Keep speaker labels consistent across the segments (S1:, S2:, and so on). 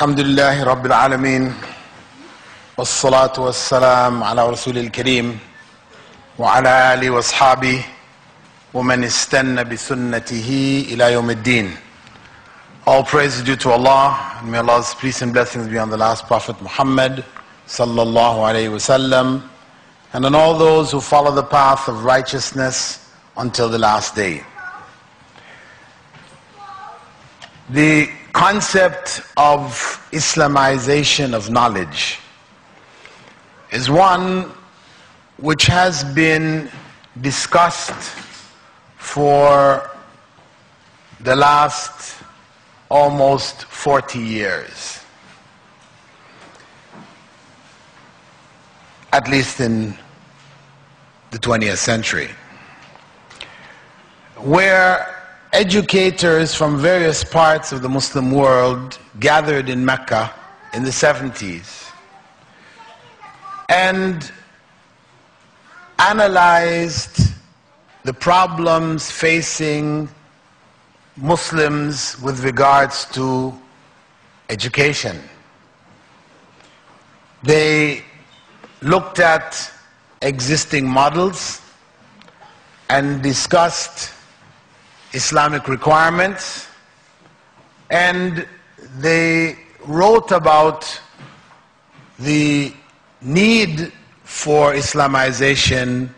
S1: الحمد لله رب العالمين والصلاة والسلام على رسول الكريم وعلى آله وأصحابه ومن استنى بسنته إلى يوم الدين. All praise is due to Allah, and may Allah's peace and blessings be on the last Prophet Muhammad sallallahu alayhi wasallam, and on all those who follow the path of righteousness until the last day. The concept of Islamization of knowledge is one which has been discussed for the last almost 40 years, at least in the 20th century, where educators from various parts of the Muslim world gathered in Mecca in the 70s and analyzed the problems facing Muslims with regards to education. They looked at existing models and discussed Islamic requirements, and they wrote about the need for Islamization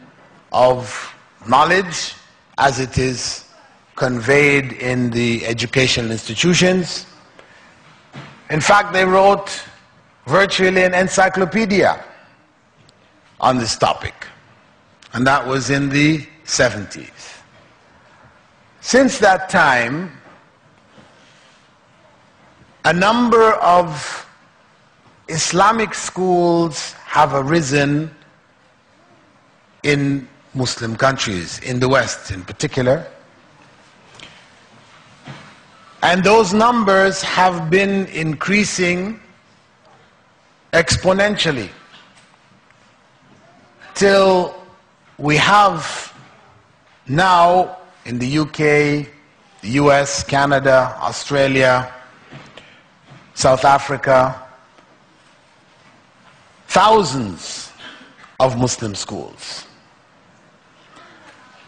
S1: of knowledge as it is conveyed in the educational institutions. In fact, they wrote virtually an encyclopedia on this topic, and that was in the 70s. Since that time, a number of Islamic schools have arisen in Muslim countries, in the West in particular. And those numbers have been increasing exponentially till we have now in the UK, the US, Canada, Australia, South Africa, thousands of Muslim schools.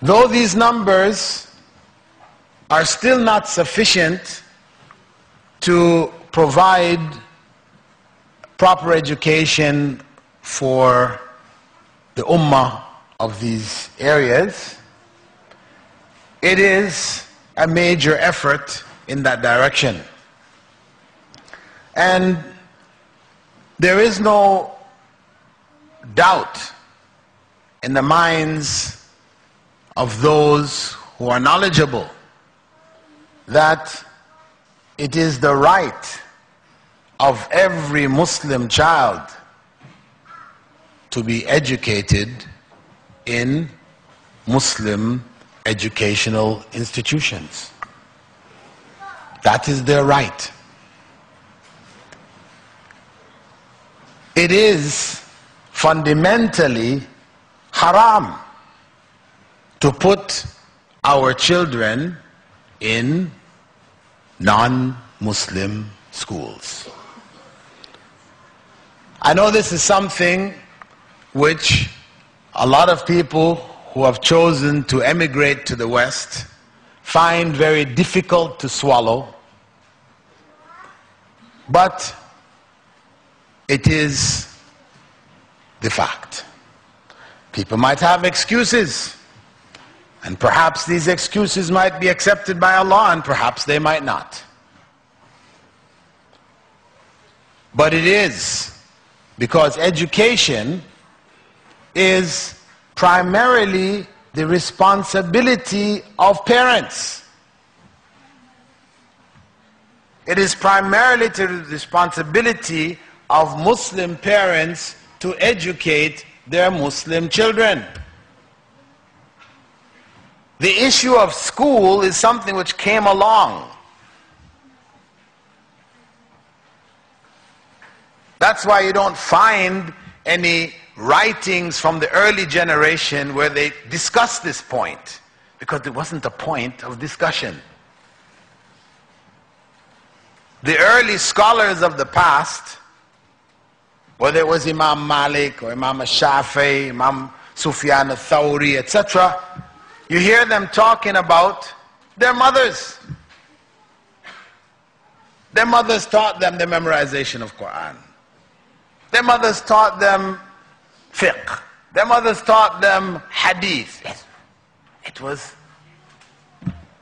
S1: Though these numbers are still not sufficient to provide proper education for the ummah of these areas, it is a major effort in that direction. And there is no doubt in the minds of those who are knowledgeable that it is the right of every Muslim child to be educated in Muslim educational institutions. That is their right. It is fundamentally haram to put our children in non-Muslim schools. I know this is something which a lot of people who have chosen to emigrate to the West find very difficult to swallow, but it is the fact. People might have excuses, and perhaps these excuses might be accepted by Allah, and perhaps they might not. But it is because education is primarily the responsibility of parents. It is primarily the responsibility of Muslim parents to educate their Muslim children. The issue of school is something which came along. That's why you don't find any writings from the early generation where they discuss this point, because it wasn't a point of discussion. the early scholars of the past, whether it was Imam Malik or Imam Shafi'i, Imam Sufyan al-Thawri, etc., you hear them talking about their mothers. Their mothers taught them the memorization of Quran. Their mothers taught them fiqh. Their mothers taught them hadith. Yes.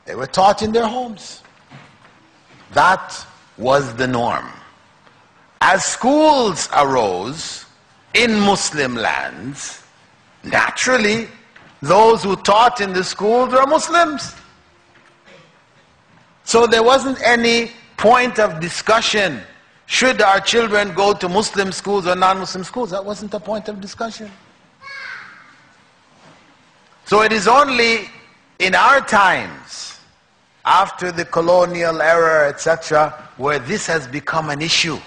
S1: They were taught in their homes. That was the norm. As schools arose in Muslim lands, naturally, those who taught in the schools were Muslims. So there wasn't any point of discussion. Should our children go to Muslim schools or non-Muslim schools? That wasn't a point of discussion. So it is only in our times, after the colonial era, etc., where this has become an issue.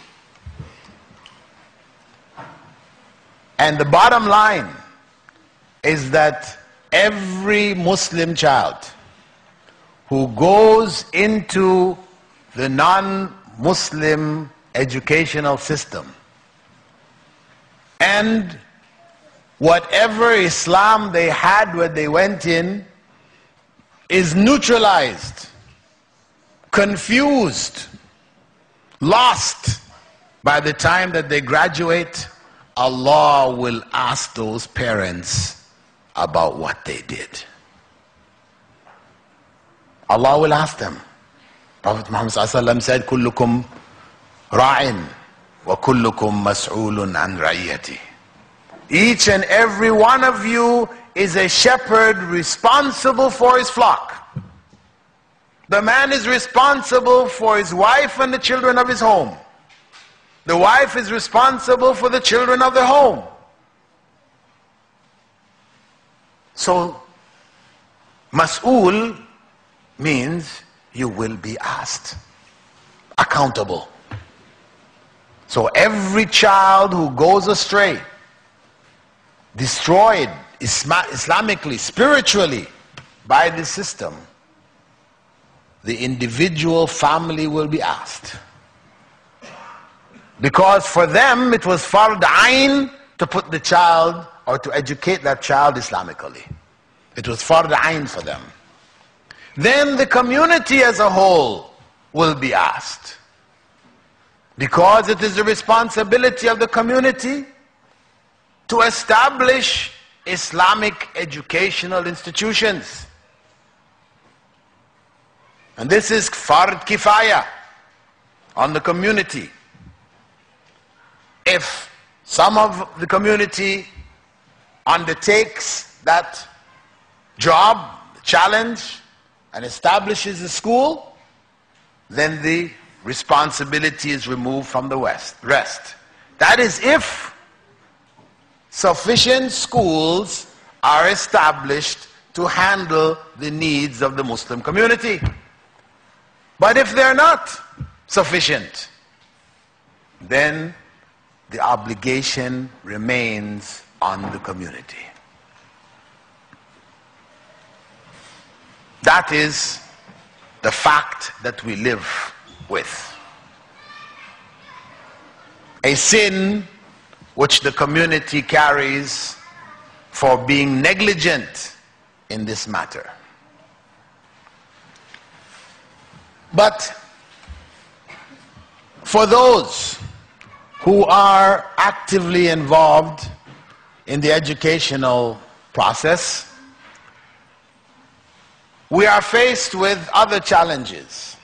S1: And the bottom line is that every Muslim child who goes into the non-Muslim educational system, and whatever Islam they had when they went in is neutralized, confused, lost by the time that they graduate, Allah will ask those parents about what they did. Allah will ask them. Prophet Muhammad ﷺ said, "Kullukum ra'in wa kullukum mas'ulun an ra'iyati." Each and every one of you is a shepherd responsible for his flock. The man is responsible for his wife and the children of his home. The wife is responsible for the children of the home. So, mas'ul means you will be asked, accountable. So every child who goes astray, destroyed Islamically, spiritually, by this system, the individual family will be asked. Because for them it was fard ayn to put the child or to educate that child Islamically. It was fard ayn for them. Then the community as a whole will be asked. Because it is the responsibility of the community to establish Islamic educational institutions. And this is fard kifaya on the community. If some of the community undertakes that job, challenge, and establishes a school, then the responsibility is removed from the rest. That is if sufficient schools are established to handle the needs of the Muslim community. But if they're not sufficient, then the obligation remains on the community. That is the fact that we live with. A sin which the community carries for being negligent in this matter. But for those who are actively involved in the educational process, we are faced with other challenges.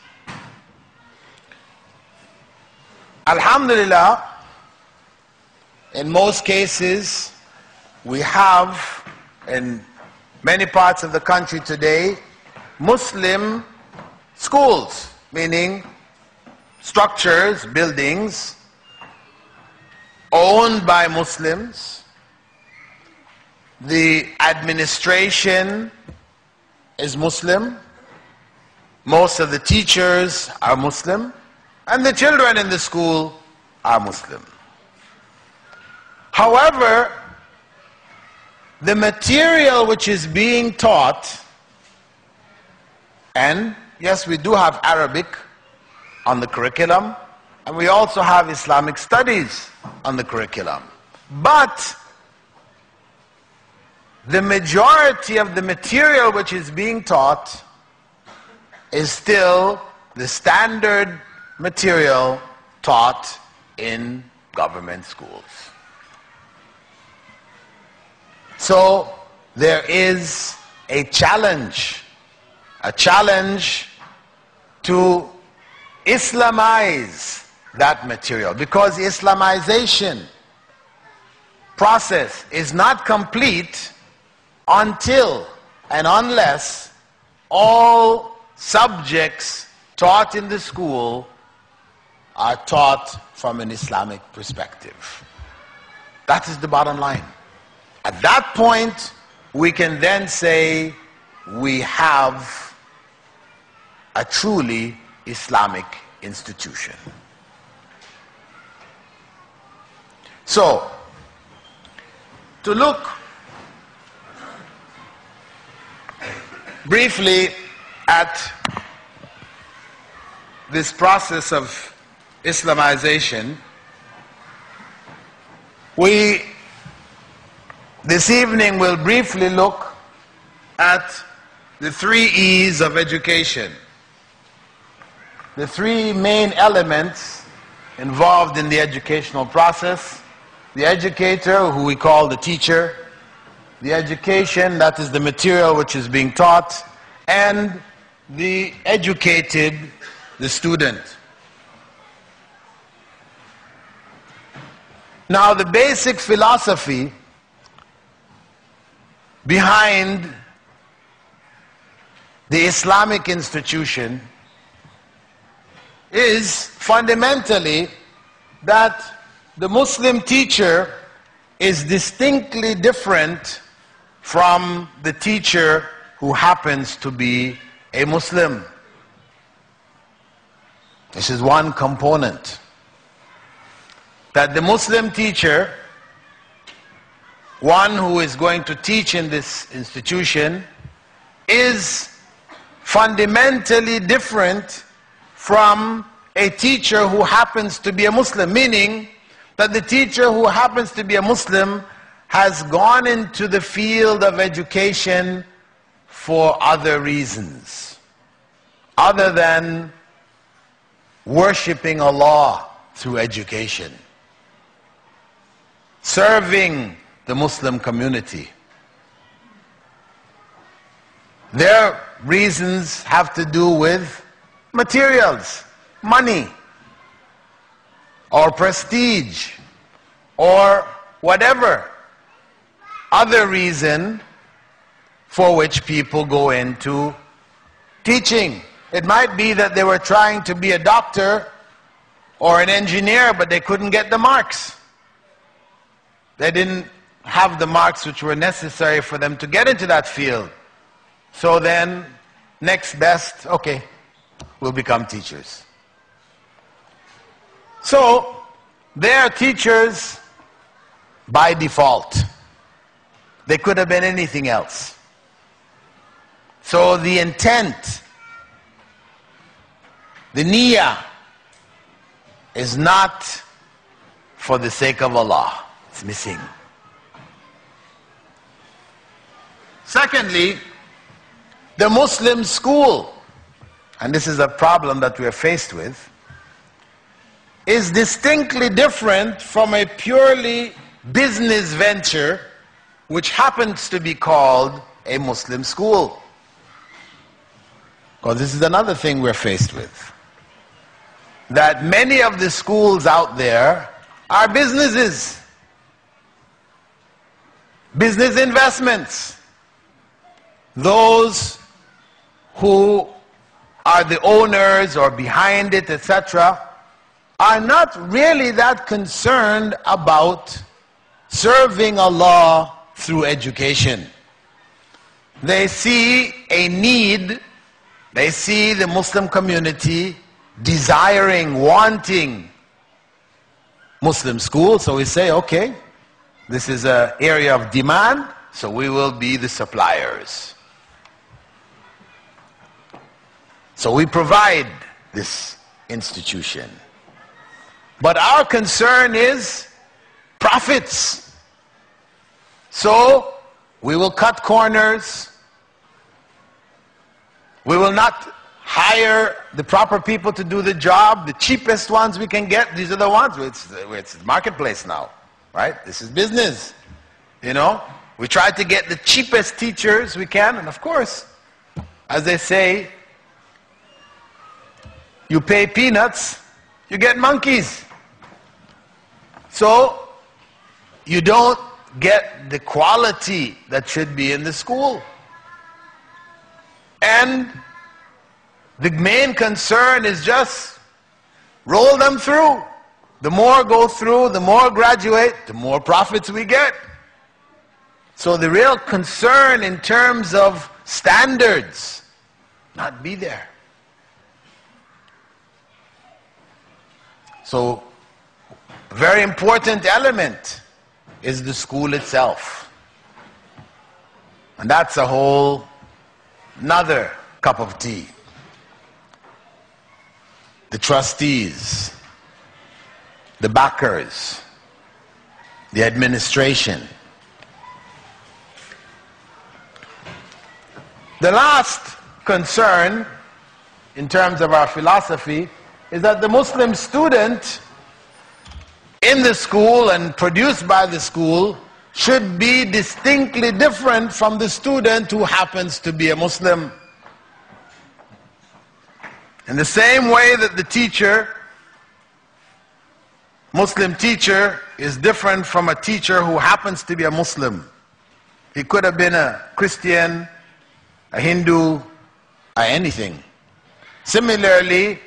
S1: Alhamdulillah, in most cases, we have in many parts of the country today Muslim schools, meaning structures, buildings owned by Muslims. The administration is Muslim. Most of the teachers are Muslim. And the children in the school are Muslim. However, the material which is being taught, and yes, we do have Arabic, on the curriculum, and we also have Islamic studies on the curriculum. But the majority of the material which is being taught is still the standard material taught in government schools. So there is a challenge to Islamize that material, because the Islamization process is not complete until and unless all subjects taught in the school are taught from an Islamic perspective. That is the bottom line. At that point, we can then say we have a truly Islamic institution. So, to look briefly at this process of Islamization, we this evening will briefly look at the 3 E's of education. The 3 main elements involved in the educational process: the educator, who we call the teacher; the education, that is the material which is being taught; and the educated, the student. Now, the basic philosophy behind the Islamic institution is fundamentally that the Muslim teacher is distinctly different from the teacher who happens to be a Muslim. This is one component. That the Muslim teacher, one who is going to teach in this institution, is fundamentally different from a teacher who happens to be a Muslim, meaning that the teacher who happens to be a Muslim has gone into the field of education for other reasons, other than worshipping Allah through education, serving the Muslim community. Their reasons have to do with materials, money, or prestige, or whatever other reason for which people go into teaching. It might be that they were trying to be a doctor or an engineer, but they couldn't get the marks. They didn't have the marks which were necessary for them to get into that field. So then, next best, okay, we'll become teachers. So, they are teachers by default. They could have been anything else. So the intent, the niyyah, is not for the sake of Allah. It's missing. Secondly, the Muslim school, and this is a problem that we are faced with, is distinctly different from a purely business venture which happens to be called a Muslim school. Because this is another thing we're faced with. That many of the schools out there are businesses, business investments. Those who are the owners or behind it, etc., are not really that concerned about serving Allah through education. They see a need, they see the Muslim community desiring, wanting Muslim school, so we say, okay, this is an area of demand, so we will be the suppliers. So we provide this institution. But our concern is profits. So we will cut corners. We will not hire the proper people to do the job. The cheapest ones we can get, these are the ones. It's the marketplace now, right? This is business. You know, we try to get the cheapest teachers we can, and of course, as they say, you pay peanuts, you get monkeys. So you don't get the quality that should be in the school. And the main concern is just roll them through. The more go through, the more graduate, the more profits we get. So the real concern in terms of standards, not be there. So a very important element is the school itself. And that's a whole another cup of tea. The trustees, the backers, the administration. The last concern in terms of our philosophy is that the Muslim student in the school and produced by the school should be distinctly different from the student who happens to be a Muslim. In the same way that the teacher, Muslim teacher, is different from a teacher who happens to be a Muslim. He could have been a Christian, a Hindu, or anything. Similarly,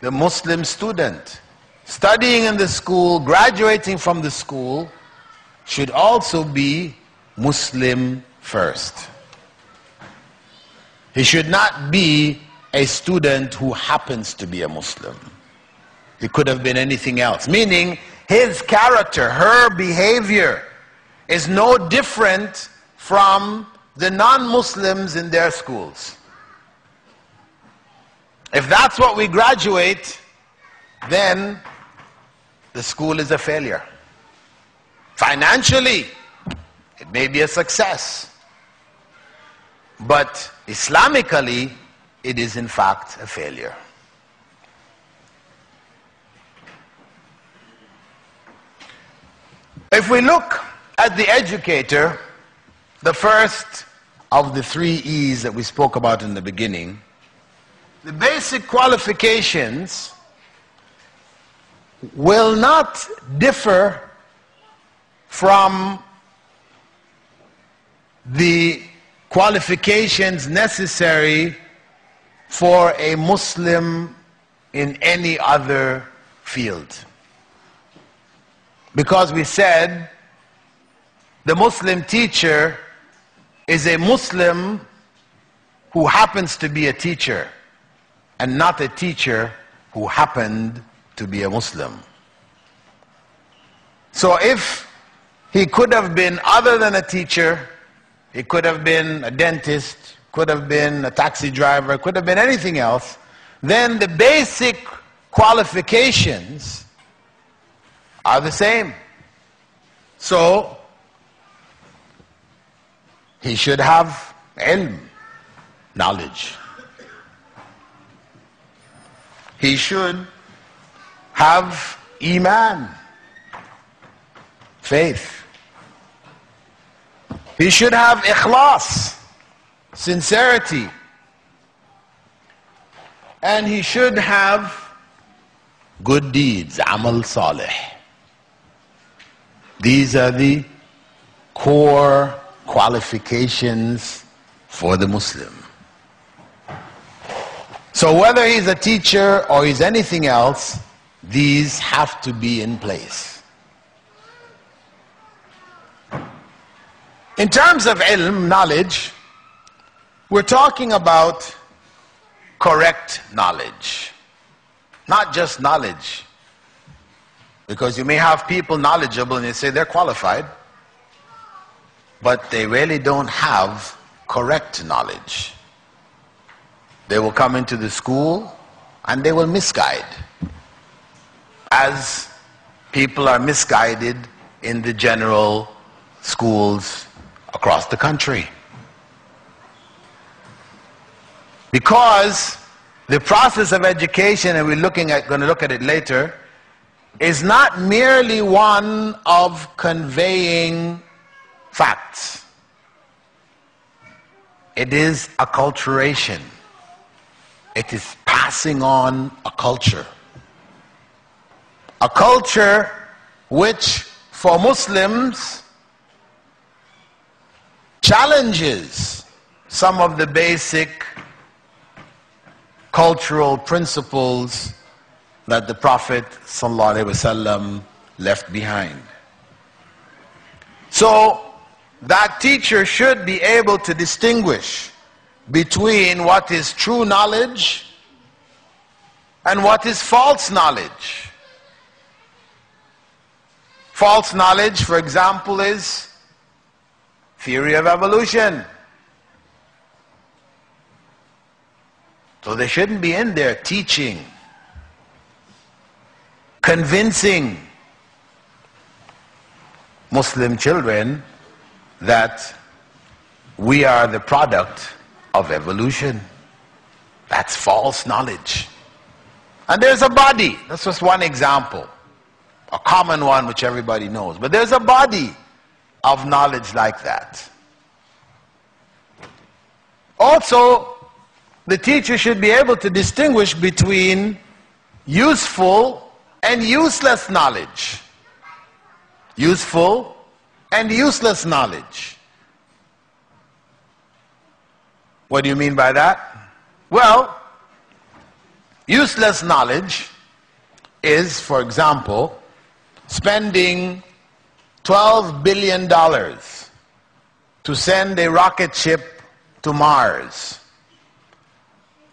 S1: the Muslim student studying in the school, graduating from the school, should also be Muslim first. He should not be a student who happens to be a Muslim. He could have been anything else. Meaning, his character, her behavior is no different from the non-Muslims in their schools. If that's what we graduate, then the school is a failure. Financially, it may be a success. But Islamically, it is in fact a failure. If we look at the educator, the first of the 3 E's that we spoke about in the beginning, the basic qualifications will not differ from the qualifications necessary for a Muslim in any other field. Because we said the Muslim teacher is a Muslim who happens to be a teacher, and not a teacher who happened to be a Muslim. So if he could have been other than a teacher, he could have been a dentist, could have been a taxi driver, could have been anything else, then the basic qualifications are the same. So he should have ilm, knowledge. He should have iman, faith. He should have ikhlas, sincerity. And he should have good deeds, amal salih. These are the core qualifications for the Muslim. So whether he's a teacher or he's anything else, these have to be in place. In terms of ilm, knowledge, we're talking about correct knowledge. Not just knowledge. Because you may have people knowledgeable and you say they're qualified, but they really don't have correct knowledge. They will come into the school and they will misguide, as people are misguided in the general schools across the country. Because the process of education, and we're going to look at it later, is not merely one of conveying facts. It is acculturation. It is passing on a culture. A culture which, for Muslims, challenges some of the basic cultural principles that the Prophet ﷺ left behind. So that teacher should be able to distinguish between what is true knowledge and what is false knowledge. False knowledge, for example, is theory of evolution. So they shouldn't be in there teaching, convincing Muslim children that we are the product of evolution. That's false knowledge. And there's a body. That's just one example. A common one which everybody knows. But there's a body of knowledge like that. Also, the teacher should be able to distinguish between useful and useless knowledge. Useful and useless knowledge. What do you mean by that? Well, useless knowledge is, for example, spending $12 billion to send a rocket ship to Mars,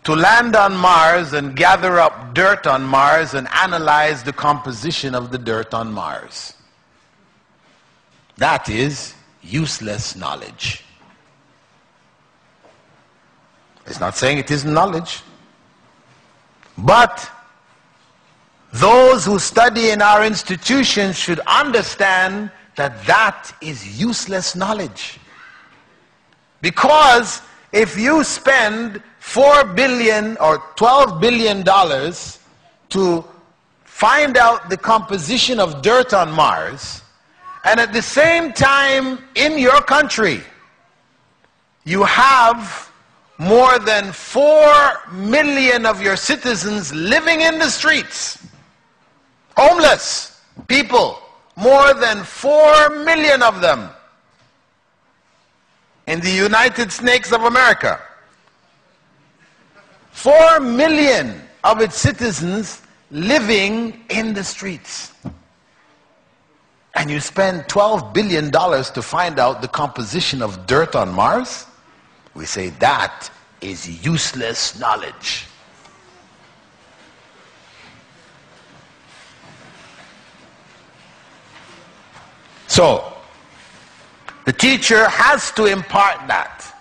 S1: to land on Mars and gather up dirt on Mars and analyze the composition of the dirt on Mars. That is useless knowledge. It's not saying it isn't knowledge, but those who study in our institutions should understand that that is useless knowledge. Because if you spend $4 billion or $12 billion to find out the composition of dirt on Mars, and at the same time in your country you have more than 4 million of your citizens living in the streets, homeless people, more than 4 million of them in the United States of America. 4 million of its citizens living in the streets. And you spend $12 billion to find out the composition of dirt on Mars? We say that is useless knowledge. So, the teacher has to impart that.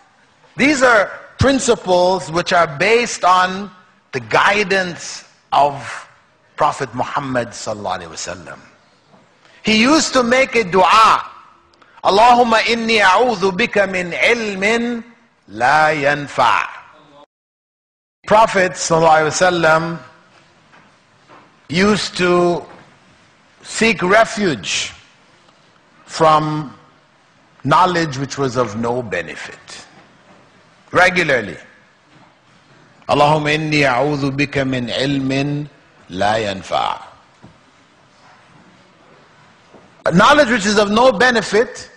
S1: These are principles which are based on the guidance of Prophet Muhammad sallallahu alaihi wasallam. He used to make a dua, Allahumma inni a'udhu bika min ilmin la yanfa'. Prophet sallallahu alaihi wasallam used to seek refuge from knowledge which was of no benefit. Regularly. Allahumma inni a'udhu bika min ilmin la yanfa'. Knowledge which is of no benefit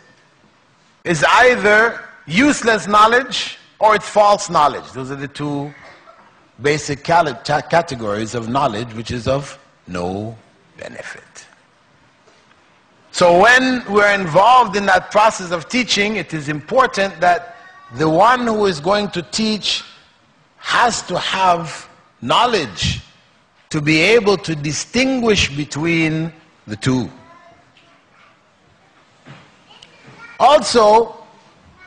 S1: is either useless knowledge or it's false knowledge. Those are the two basic categories of knowledge which is of no benefit. So when we're involved in that process of teaching, it is important that the one who is going to teach has to have knowledge to be able to distinguish between the two. Also,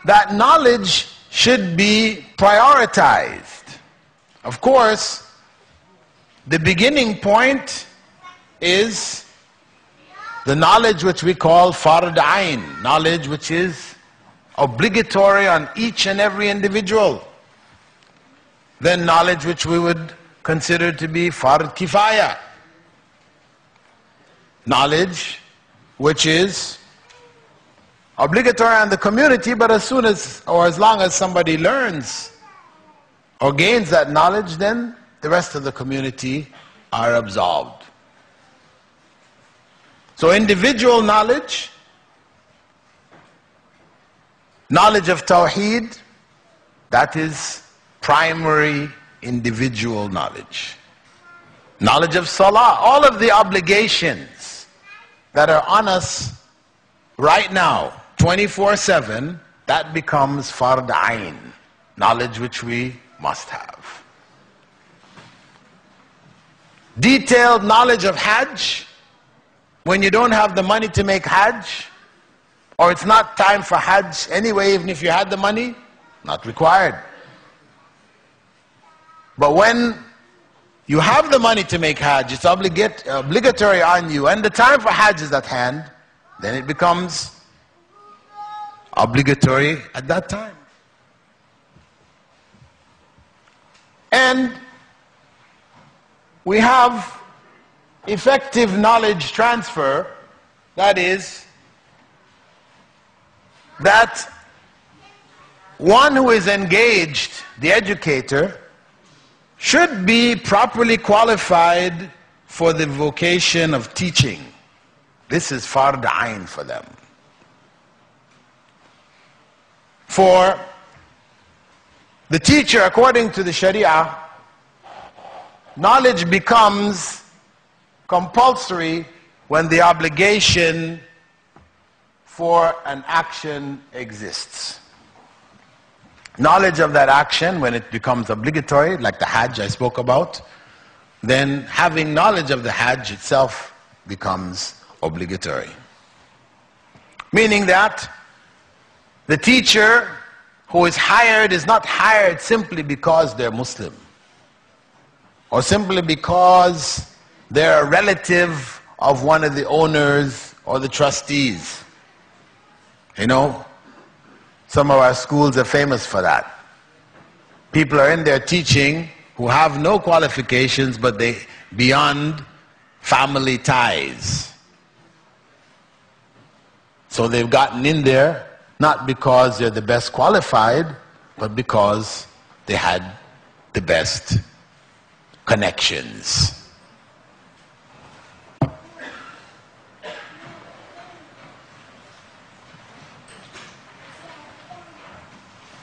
S1: that knowledge should be prioritized. Of course, the beginning point is the knowledge which we call fard ain, knowledge which is obligatory on each and every individual. Then knowledge which we would consider to be fard kifaya, knowledge which is obligatory on the community, but as soon as or as long as somebody learns or gains that knowledge, then the rest of the community are absolved. So individual knowledge, knowledge of Tawheed, that is primary individual knowledge. Knowledge of Salah, all of the obligations that are on us right now, 24/7, that becomes fard ain, knowledge which we must have. Detailed knowledge of Hajj, when you don't have the money to make Hajj, or it's not time for Hajj anyway, even if you had the money, not required. But when you have the money to make Hajj, it's obligatory on you, and the time for Hajj is at hand, then it becomes obligatory at that time. And we have effective knowledge transfer, that is, that one who is engaged, the educator, should be properly qualified for the vocation of teaching. This is fard ain for them. For the teacher, according to the Sharia, knowledge becomes compulsory when the obligation for an action exists. Knowledge of that action, when it becomes obligatory, like the Hajj I spoke about, then having knowledge of the Hajj itself becomes obligatory. Meaning that the teacher who is hired is not hired simply because they're Muslim, or simply because they're a relative of one of the owners or the trustees. You know, some of our schools are famous for that. People are in there teaching who have no qualifications, but they beyond family ties. So they've gotten in there not because they're the best qualified, but because they had the best connections.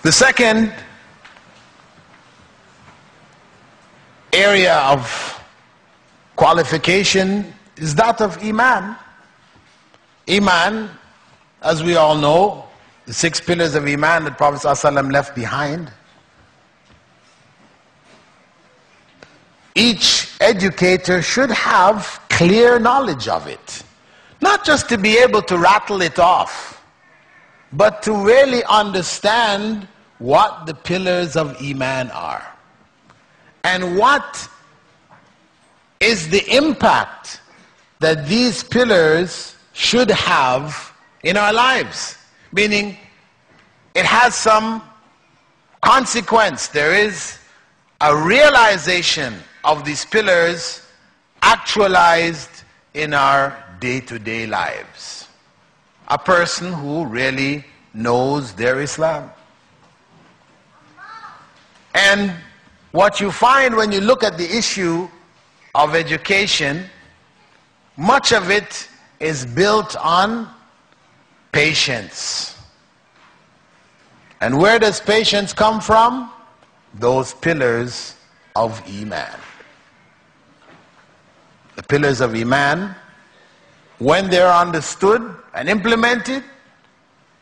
S1: The second area of qualification is that of Iman. Iman, as we all know, the 6 pillars of Iman that Prophet ﷺ left behind. Each educator should have clear knowledge of it. Not just to be able to rattle it off, but to really understand what the pillars of Iman are. And what is the impact that these pillars should have in our lives. Meaning, it has some consequence. There is a realization of these pillars actualized in our day-to-day lives. A person who really knows their Islam. And what you find when you look at the issue of education, much of it is built on patience. And where does patience come from? Those pillars of Iman. The pillars of Iman, when they're understood and implemented,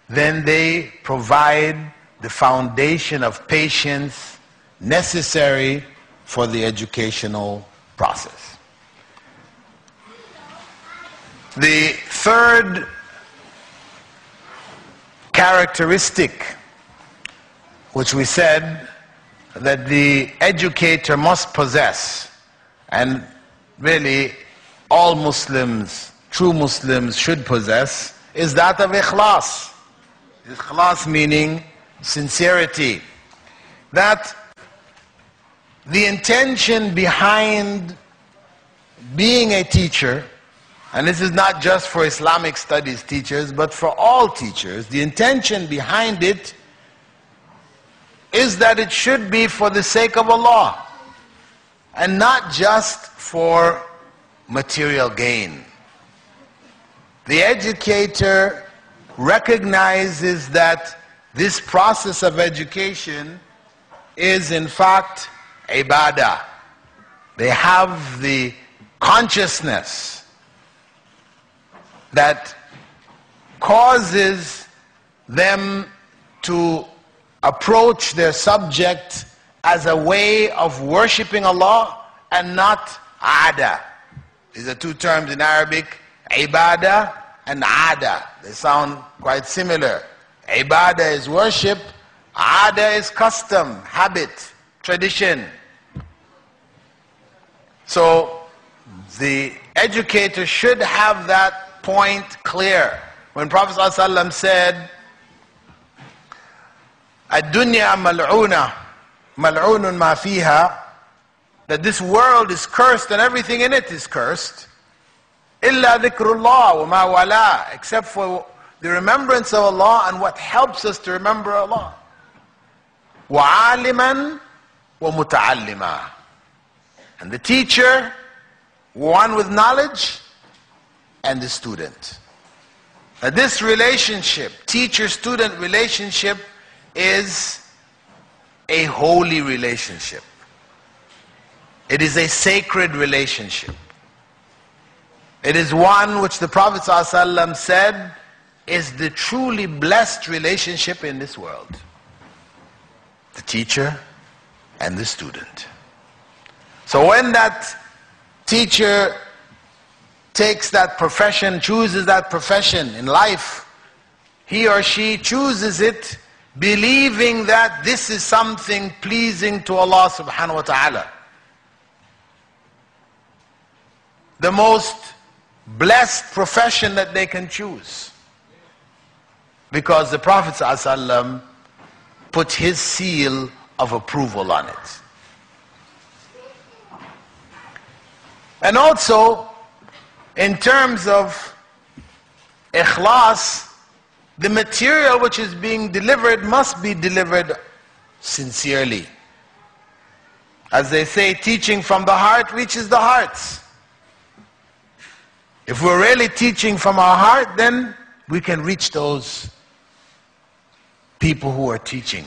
S1: then they provide the foundation of patience necessary for the educational process. The third characteristic, which we said that the educator must possess, and really all Muslims, true Muslims, should possess, is that of ikhlas. Ikhlas meaning sincerity. That the intention behind being a teacher, and this is not just for Islamic studies teachers, but for all teachers, the intention behind it is that it should be for the sake of Allah and not just for material gain. The educator recognizes that this process of education is in fact ibadah. They have the consciousness that causes them to approach their subject as a way of worshipping Allah and not ada. These are two terms in Arabic, ibadah and ada. They sound quite similar. Ibadah is worship, ada is custom, habit, tradition. So the educator should have that point clear. When Prophet ﷺ said, "Ad-dunya mal'una, mal'unun ma fiha," that this world is cursed and everything in it is cursed, illa dhikrullah wa ma wala, except for the remembrance of Allah and what helps us to remember Allah. Wa aliman wa muta'allima. And the teacher, one with knowledge, and the student. Now this relationship, teacher-student relationship, is a holy relationship. It is a sacred relationship. It is one which the Prophet ﷺ said is the truly blessed relationship in this world. The teacher and the student. So when that teacher takes that profession, chooses that profession in life, he or she chooses it believing that this is something pleasing to Allah subhanahu wa ta'ala. The most blessed profession that they can choose. Because the Prophet ﷺ put his seal of approval on it. And also, in terms of ikhlas, the material which is being delivered must be delivered sincerely. As they say, teaching from the heart reaches the hearts. If we're really teaching from our heart, then we can reach those people who are teaching,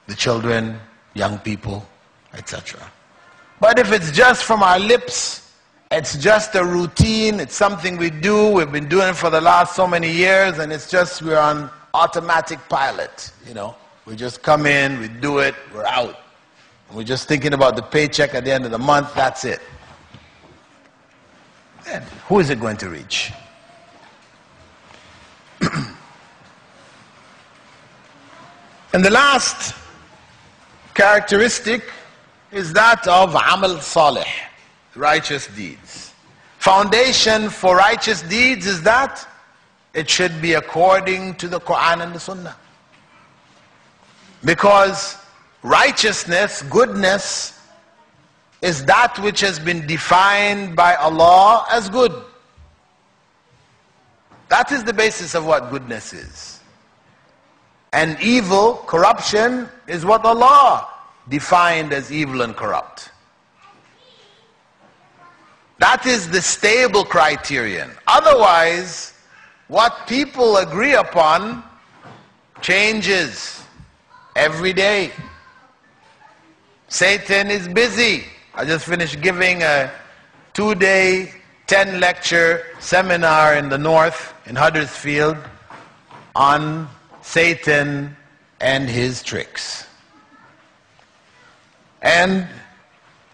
S1: the children, young people, etc. But if it's just from our lips, it's just a routine, it's something we do, we've been doing it for the last so many years, and it's just we're on automatic pilot, you know. We just come in, we do it, we're out. And we're just thinking about the paycheck at the end of the month, that's it. And who is it going to reach? And the last characteristic is that of amal salih, righteous deeds. Foundation for righteous deeds is that it should be according to the Quran and the Sunnah. Because righteousness, goodness, is that which has been defined by Allah as good. That is the basis of what goodness is. And evil, corruption, is what Allah defined as evil and corrupt. That is the stable criterion. Otherwise, what people agree upon changes every day. Satan is busy. I just finished giving a 2-day, 10-lecture seminar in the north, in Huddersfield, on Satan and his tricks. And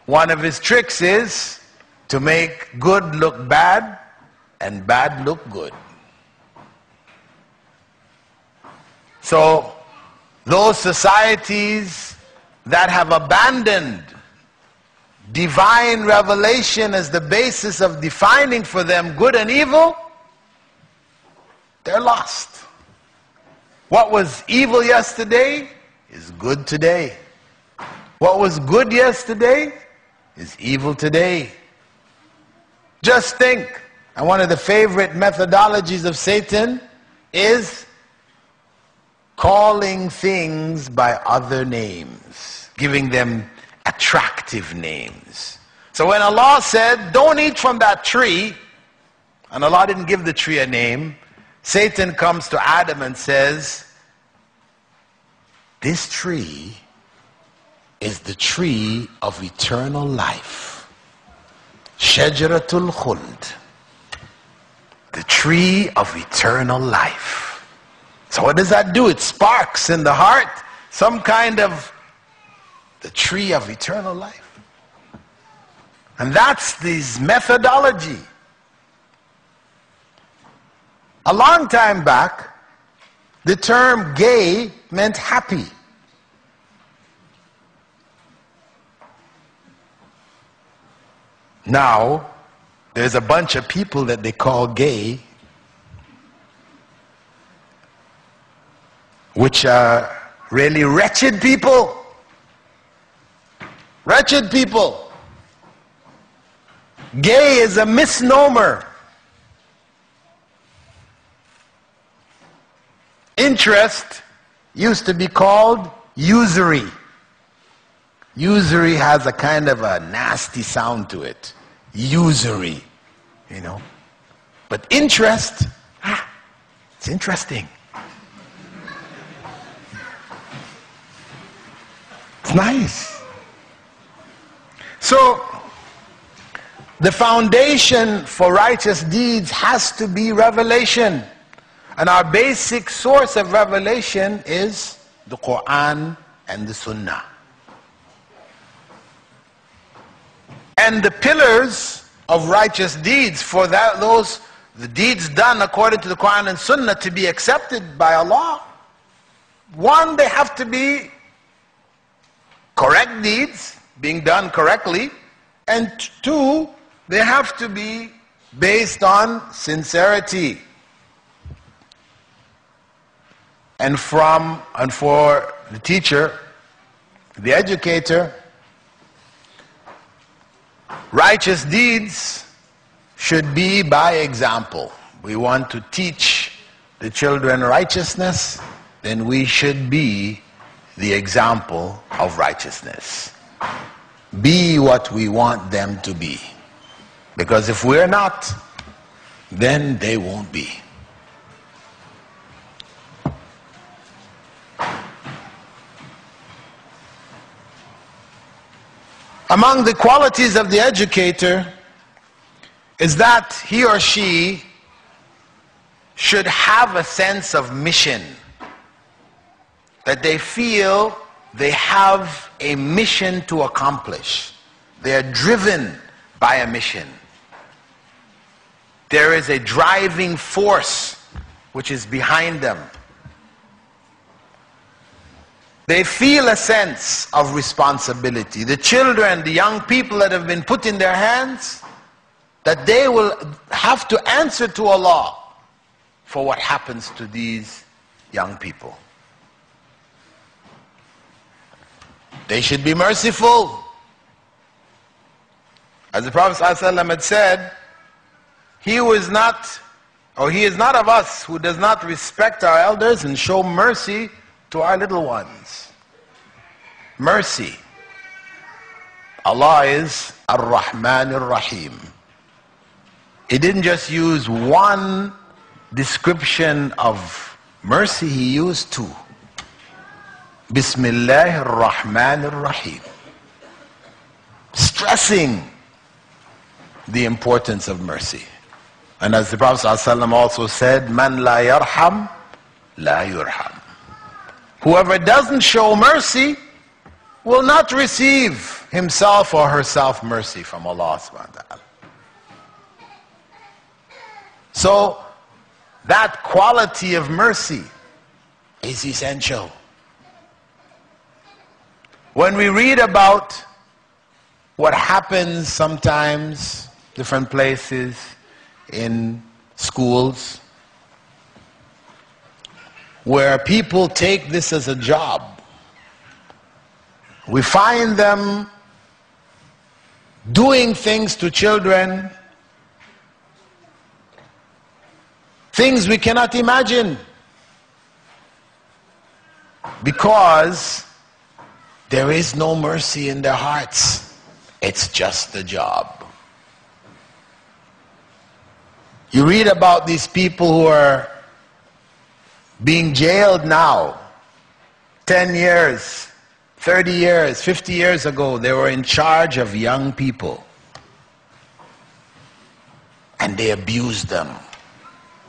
S1: one of his tricks is to make good look bad and bad look good. So those societies that have abandoned divine revelation as the basis of defining for them good and evil, they're lost. What was evil yesterday is good today. What was good yesterday is evil today. Just think, and one of the favorite methodologies of Satan is calling things by other names, giving them attractive names. So when Allah said, don't eat from that tree, and Allah didn't give the tree a name, Satan comes to Adam and says, this tree is the tree of eternal life. Shajaratul Khuld. The tree of eternal life. So what does that do? It sparks in the heart some kind of the tree of eternal life. And that's this methodology. A long time back, the term gay meant happy. Now, there's a bunch of people that they call gay, which are really wretched people. Wretched people. Gay is a misnomer. Interest used to be called usury. Usury has a kind of a nasty sound to it. Usury, you know. But interest, it's interesting. It's nice. So, the foundation for righteous deeds has to be revelation. And our basic source of revelation is the Quran and the Sunnah. And the pillars of righteous deeds, for that, the deeds done according to the Quran and Sunnah to be accepted by Allah, one, they have to be correct deeds, being done correctly, and two, they have to be based on sincerity. And for the teacher, the educator, righteous deeds should be by example. We want to teach the children righteousness, then we should be the example of righteousness. Be what we want them to be. Because if we're not, then they won't be. Among the qualities of the educator is that he or she should have a sense of mission. That they feel they have a mission to accomplish. They are driven by a mission. There is a driving force which is behind them. They feel a sense of responsibility. The children, the young people that have been put in their hands, that they will have to answer to Allah for what happens to these young people. They should be merciful. As the Prophet ﷺ had said, he is not of us who does not respect our elders and show mercy to our little ones. Mercy. Allah is Ar-Rahman Ar-Rahim. He didn't just use one description of mercy, he used two. Bismillah Ar-Rahman Ar-Rahim. Stressing the importance of mercy. And as the Prophet ﷺ also said, Man la yarham, la yurham. Whoever doesn't show mercy will not receive himself or herself mercy from Allah subhanahu wa ta'ala. So, that quality of mercy is essential. When we read about what happens sometimes, different places, in schools, where people take this as a job. We find them doing things to children, things we cannot imagine, because there is no mercy in their hearts. It's just a job. You read about these people who are being jailed now. 10 years, 30 years, 50 years ago, they were in charge of young people. And they abused them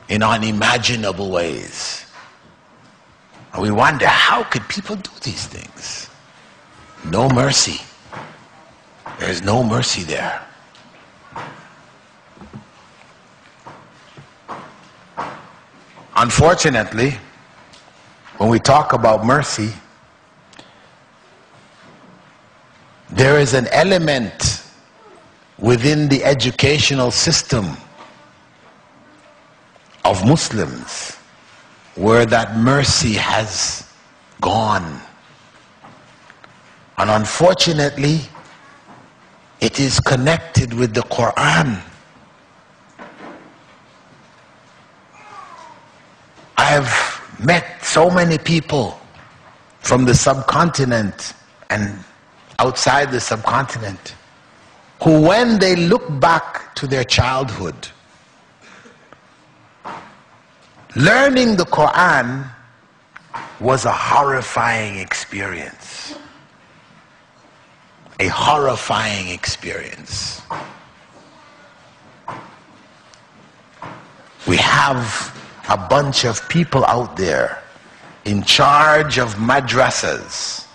S1: in unimaginable ways. And we wonder, how could people do these things? No mercy. There's no mercy there. Unfortunately, when we talk about mercy, there is an element within the educational system of Muslims where that mercy has gone. And unfortunately, it is connected with the Quran. I have met so many people from the subcontinent and outside the subcontinent who, when they look back to their childhood, learning the Quran was a horrifying experience. A horrifying experience. We have a bunch of people out there in charge of madrasas,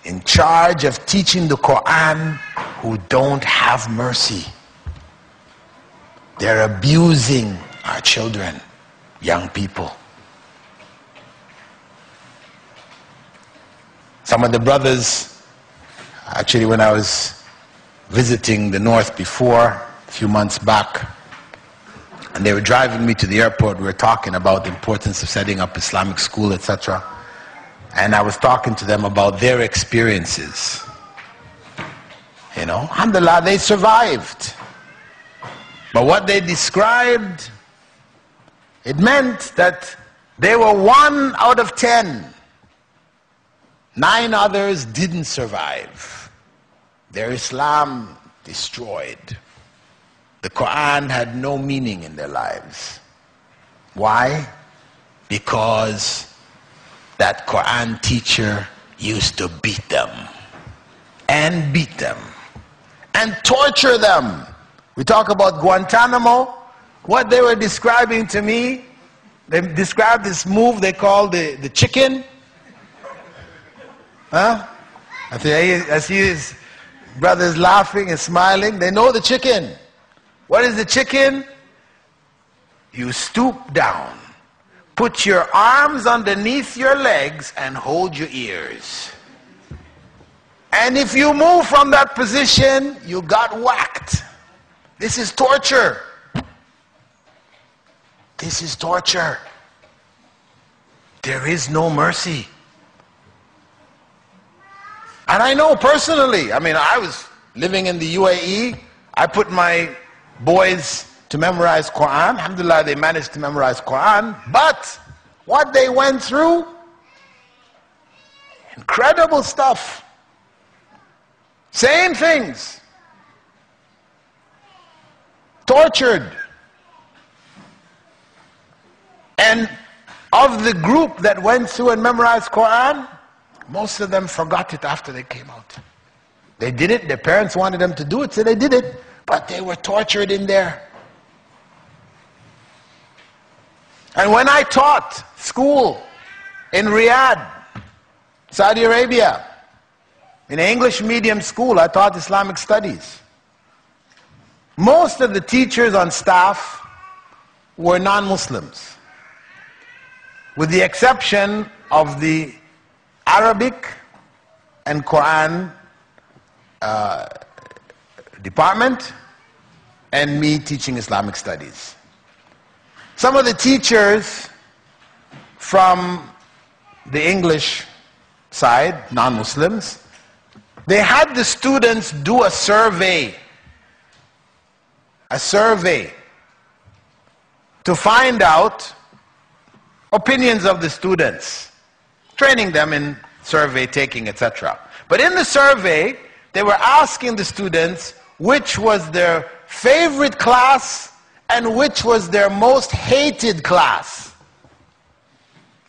S1: in charge of teaching the Quran, who don't have mercy. They're abusing our children, young people. Some of the brothers, actually when I was visiting the north before, a few months back, and they were driving me to the airport, we were talking about the importance of setting up Islamic school, etc. And I was talking to them about their experiences. You know, alhamdulillah, they survived. But what they described, it meant that they were 1 out of 10. 9 others didn't survive. Their Islam destroyed. The Quran had no meaning in their lives. Why? Because that Quran teacher used to beat them and beat them and torture them. We talk about Guantanamo. What they were describing to me, they described this move they call the chicken. Huh? I see his brothers laughing and smiling. They know the chicken. What is the chicken? You stoop down, put your arms underneath your legs and hold your ears. And if you move from that position, you got whacked. This is torture. This is torture. There is no mercy. And I know personally, I mean, I was living in the UAE. I put my boys to memorize Quran. Alhamdulillah, they managed to memorize Quran. But what they went through, incredible stuff. Same things. Tortured. And of the group that went through and memorized Quran, most of them forgot it after they came out. They did it, their parents wanted them to do it, so they did it, but they were tortured in there. And when I taught school in Riyadh, Saudi Arabia, in an English medium school, I taught Islamic studies. Most of the teachers on staff were non-Muslims, with the exception of the Arabic and Quran department and me teaching Islamic studies. Some of the teachers from the English side, non-Muslims, they had the students do a survey to find out opinions of the students, training them in survey taking, etc. But in the survey, they were asking the students which was their favorite class and which was their most hated class.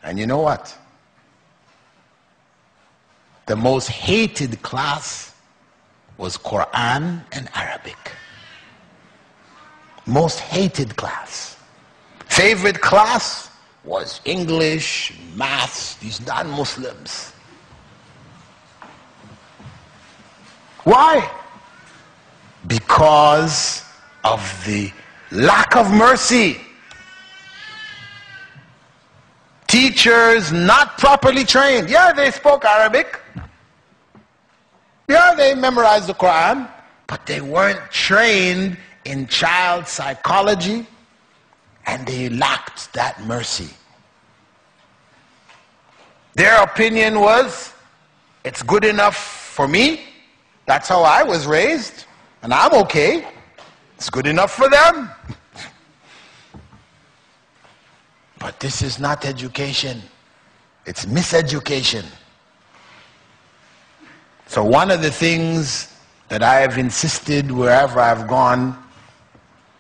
S1: And you know what? The most hated class was Quran and Arabic. Most hated class. Favorite class was English, maths, these non-Muslims. Why? Because of the lack of mercy. Teachers not properly trained. Yeah, they spoke Arabic. Yeah, they memorized the Quran, but they weren't trained in child psychology, and they lacked that mercy. Their opinion was, it's good enough for me. That's how I was raised, and I'm okay. It's good enough for them. But this is not education. It's miseducation. So one of the things that I have insisted wherever I've gone,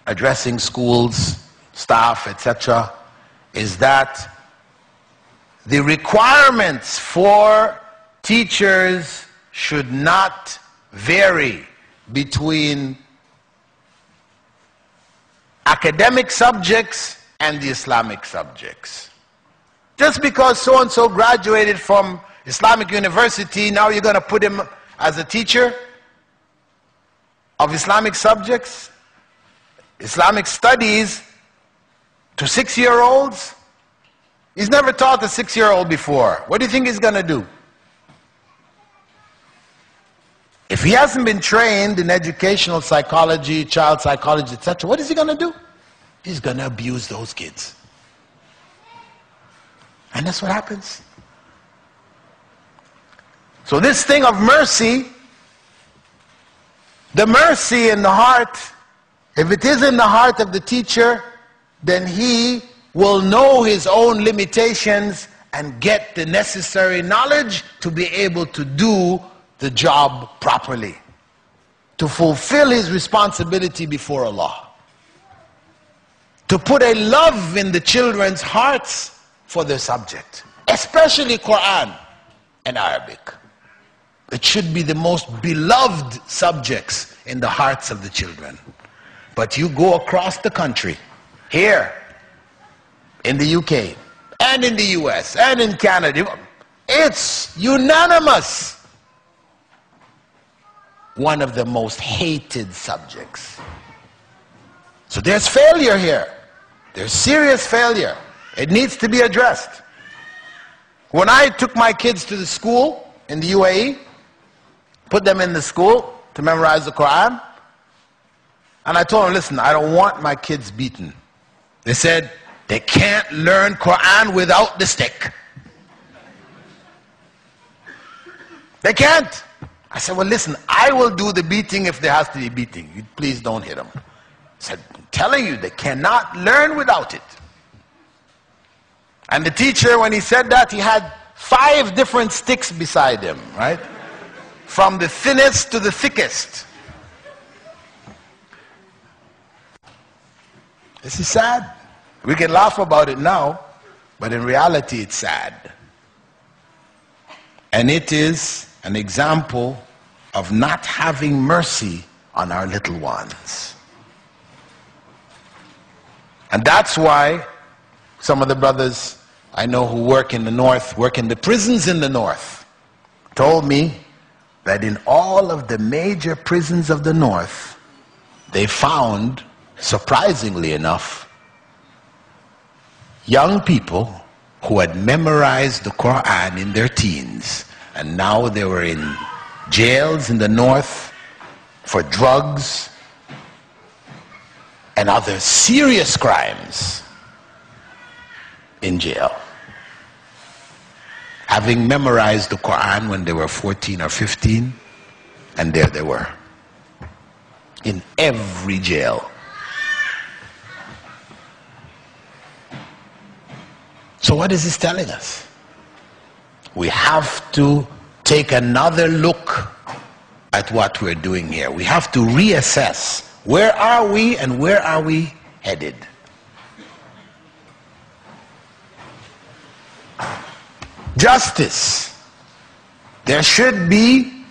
S1: addressing schools, staff, etc., is that the requirements for teachers should not vary between academic subjects and the Islamic subjects. Just because so-and-so graduated from Islamic University, now you're going to put him as a teacher of Islamic subjects, Islamic studies, to 6-year-olds? He's never taught a 6-year-old before. What do you think he's going to do? If he hasn't been trained in educational psychology, child psychology, etc., what is he going to do? He's going to abuse those kids. And that's what happens. So this thing of mercy, the mercy in the heart, if it is in the heart of the teacher, then he will know his own limitations and get the necessary knowledge to be able to do the job properly, to fulfill his responsibility before Allah, to put a love in the children's hearts for their subject, especially Quran and Arabic. It should be the most beloved subjects in the hearts of the children. But you go across the country, here, in the UK, and in the US, and in Canada, it's unanimous. One of the most hated subjects. So there's failure here. There's serious failure. It needs to be addressed. When I took my kids to the school in the UAE, put them in the school to memorize the Quran, and I told them, listen, I don't want my kids beaten. They said, they can't learn Quran without the stick. They can't. I said, well, listen, I will do the beating if there has to be beating. You please don't hit them. I said, I'm telling you, they cannot learn without it. And the teacher, when he said that, he had 5 different sticks beside him, right? From the thinnest to the thickest. This is sad. We can laugh about it now, but in reality it's sad. And it is an example of not having mercy on our little ones. And that's why some of the brothers I know who work in the north, work in the prisons in the north, told me that in all of the major prisons of the north, they found, surprisingly enough, young people who had memorized the Quran in their teens, and now they were in jails in the north for drugs and other serious crimes in jail, having memorized the Quran when they were 14 or 15, and there they were, in every jail. So what is this telling us? We have to take another look at what we're doing here. We have to reassess. Where are we and where are we headed? Justice. There should be,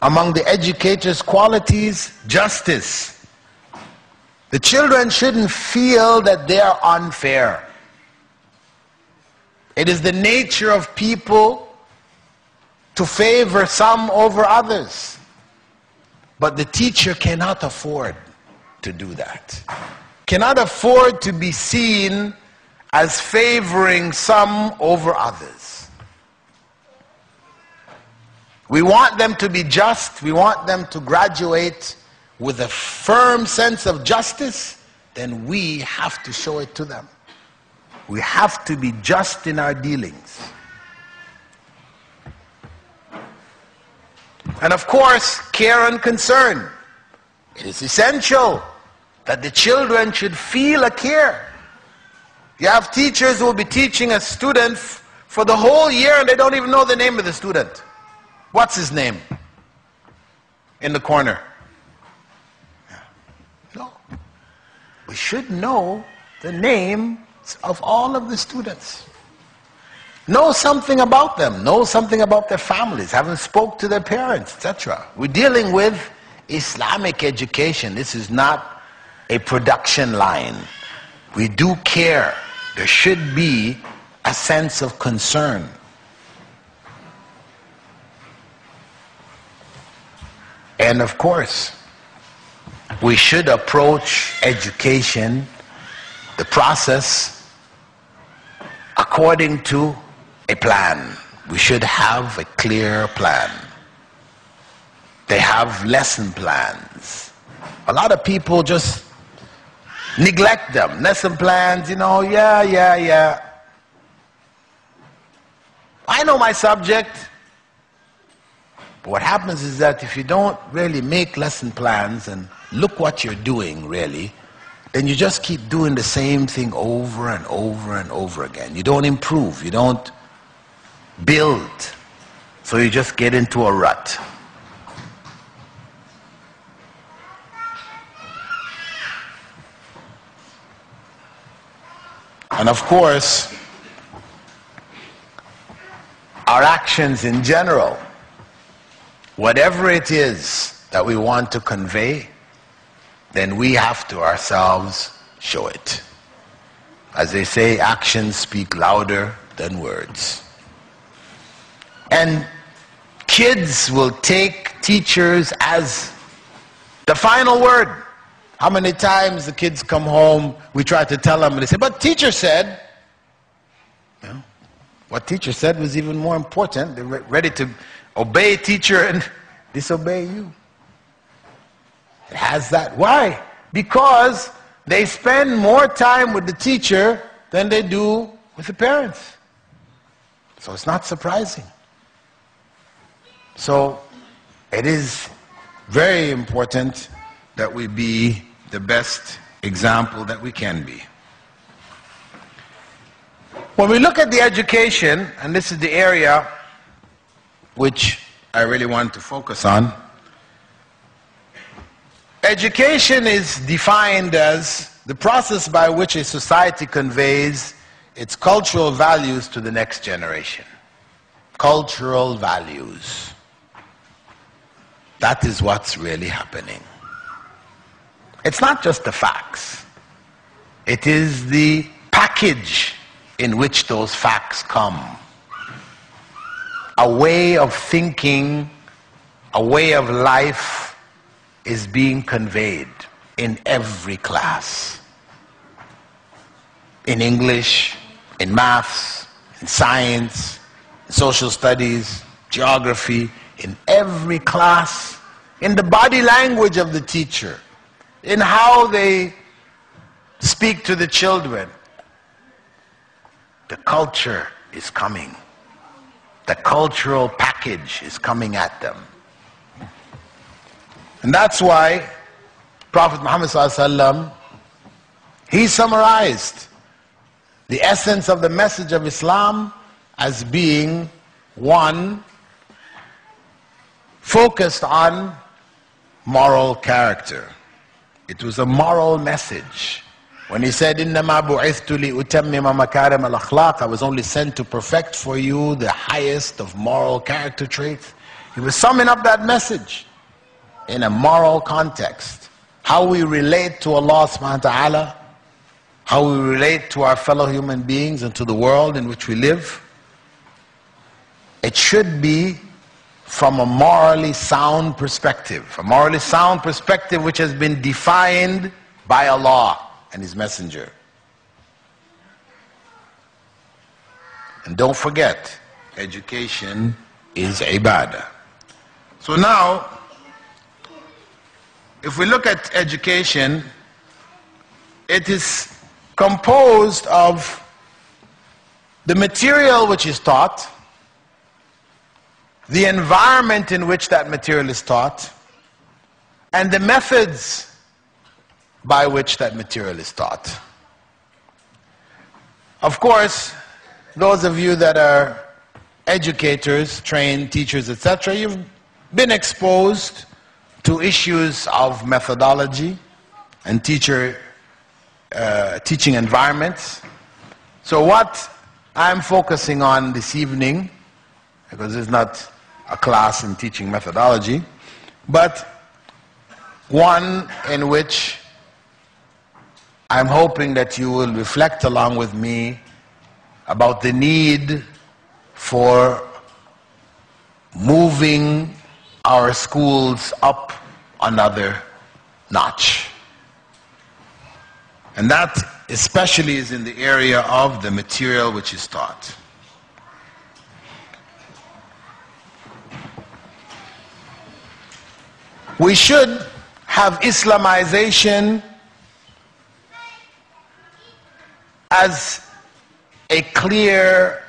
S1: among the educators' qualities, justice. The children shouldn't feel that they are unfair. It is the nature of people to favor some over others. But the teacher cannot afford to do that. Cannot afford to be seen as favoring some over others. We want them to be just. We want them to graduate with a firm sense of justice. Then we have to show it to them. We have to be just in our dealings. And of course, care and concern. It is essential that the children should feel a care. You have teachers who will be teaching a student for the whole year and they don't even know the name of the student. What's his name? In the corner. No. We should know the names of all of the students. Know something about them. Know something about their families. Haven't spoke to their parents, etc. We're dealing with Islamic education. This is not a production line. We do care. There should be a sense of concern. And of course, we should approach education, the process, according to a plan. We should have a clear plan. They have lesson plans. A lot of people just neglect them. Lesson plans, yeah. I know my subject. But what happens is that if you don't really make lesson plans and look what you're doing really, then you just keep doing the same thing over and over and over again. You don't improve. You don't build. So you just get into a rut. And of course, our actions in general, whatever it is that we want to convey, then we have to ourselves show it. As they say, actions speak louder than words. And kids will take teachers as the final word. How many times the kids come home, we try to tell them, and they say, but teacher said. Well, what teacher said was even more important. They're ready to obey teacher and disobey you. It has that. Why? Because they spend more time with the teacher than they do with the parents. So it's not surprising. So it is very important that we be the best example that we can be. When we look at the education, and this is the area which I really want to focus on, education is defined as the process by which a society conveys its cultural values to the next generation. Cultural values. That is what's really happening. It's not just the facts. It is the package in which those facts come. A way of thinking, a way of life is being conveyed in every class. In English, in maths, in science, in social studies, geography, in every class, in the body language of the teacher, in how they speak to the children. The culture is coming. The cultural package is coming at them. And that's why Prophet Muhammad ﷺ, he summarized the essence of the message of Islam as being one focused on moral character. It was a moral message. When he said, إِنَّمَا بُعِثْتُ لِأُتَمِّمَ مَكَارِمَ الْأَخْلَاقِ, I was only sent to perfect for you the highest of moral character traits. He was summing up that message in a moral context. How we relate to Allah subhanahu wa ta'ala, how we relate to our fellow human beings and to the world in which we live. It should be from a morally sound perspective. A morally sound perspective which has been defined by Allah and His Messenger. And don't forget, education is ibadah. So now, if we look at education, it is composed of the material which is taught, the environment in which that material is taught, and the methods by which that material is taught. Of course, those of you that are educators, trained teachers, etc., you've been exposed to issues of methodology and teaching environments. So what I'm focusing on this evening, because it's not a class in teaching methodology, but one in which I'm hoping that you will reflect along with me about the need for moving our schools up another notch. And that especially is in the area of the material which is taught. We should have Islamization as a clear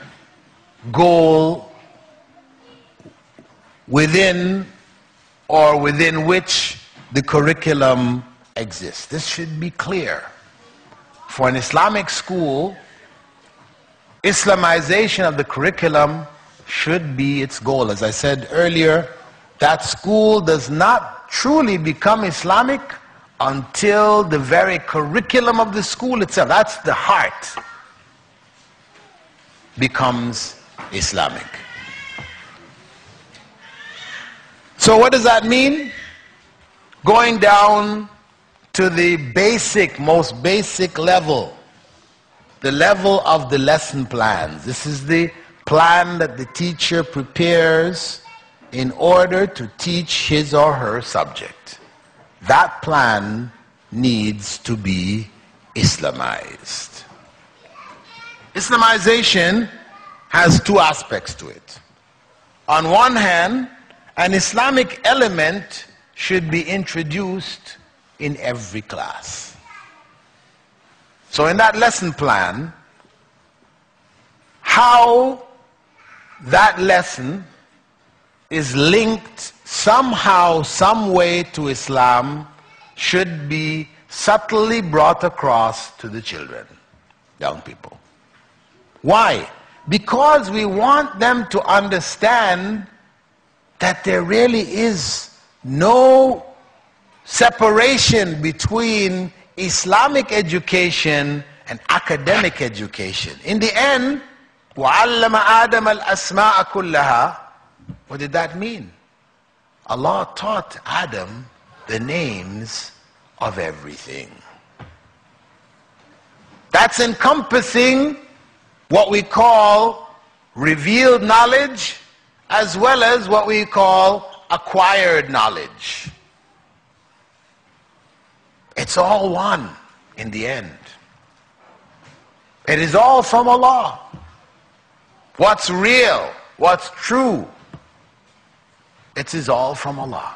S1: goal within which the curriculum exists. This should be clear. For an Islamic school, Islamization of the curriculum should be its goal. As I said earlier, that school does not truly become Islamic until the very curriculum of the school itself, that's the heart, becomes Islamic. So what does that mean? Going down to the basic, most basic level, the level of the lesson plans. This is the plan that the teacher prepares in order to teach his or her subject. That plan needs to be Islamized. Islamization has two aspects to it. On one hand, an Islamic element should be introduced in every class. So in that lesson plan, how that lesson is linked somehow, some way to Islam should be subtly brought across to the children, young people. Why? Because we want them to understand that there really is no separation between Islamic education and academic education. In the end, وَعَلَّمَ آدَمَ الْأَسْمَاءَ كُلَّهَا. What did that mean? Allah taught Adam the names of everything. That's encompassing what we call revealed knowledge as well as what we call acquired knowledge. It's all one in the end. It is all from Allah. What's real, what's true, it is all from Allah.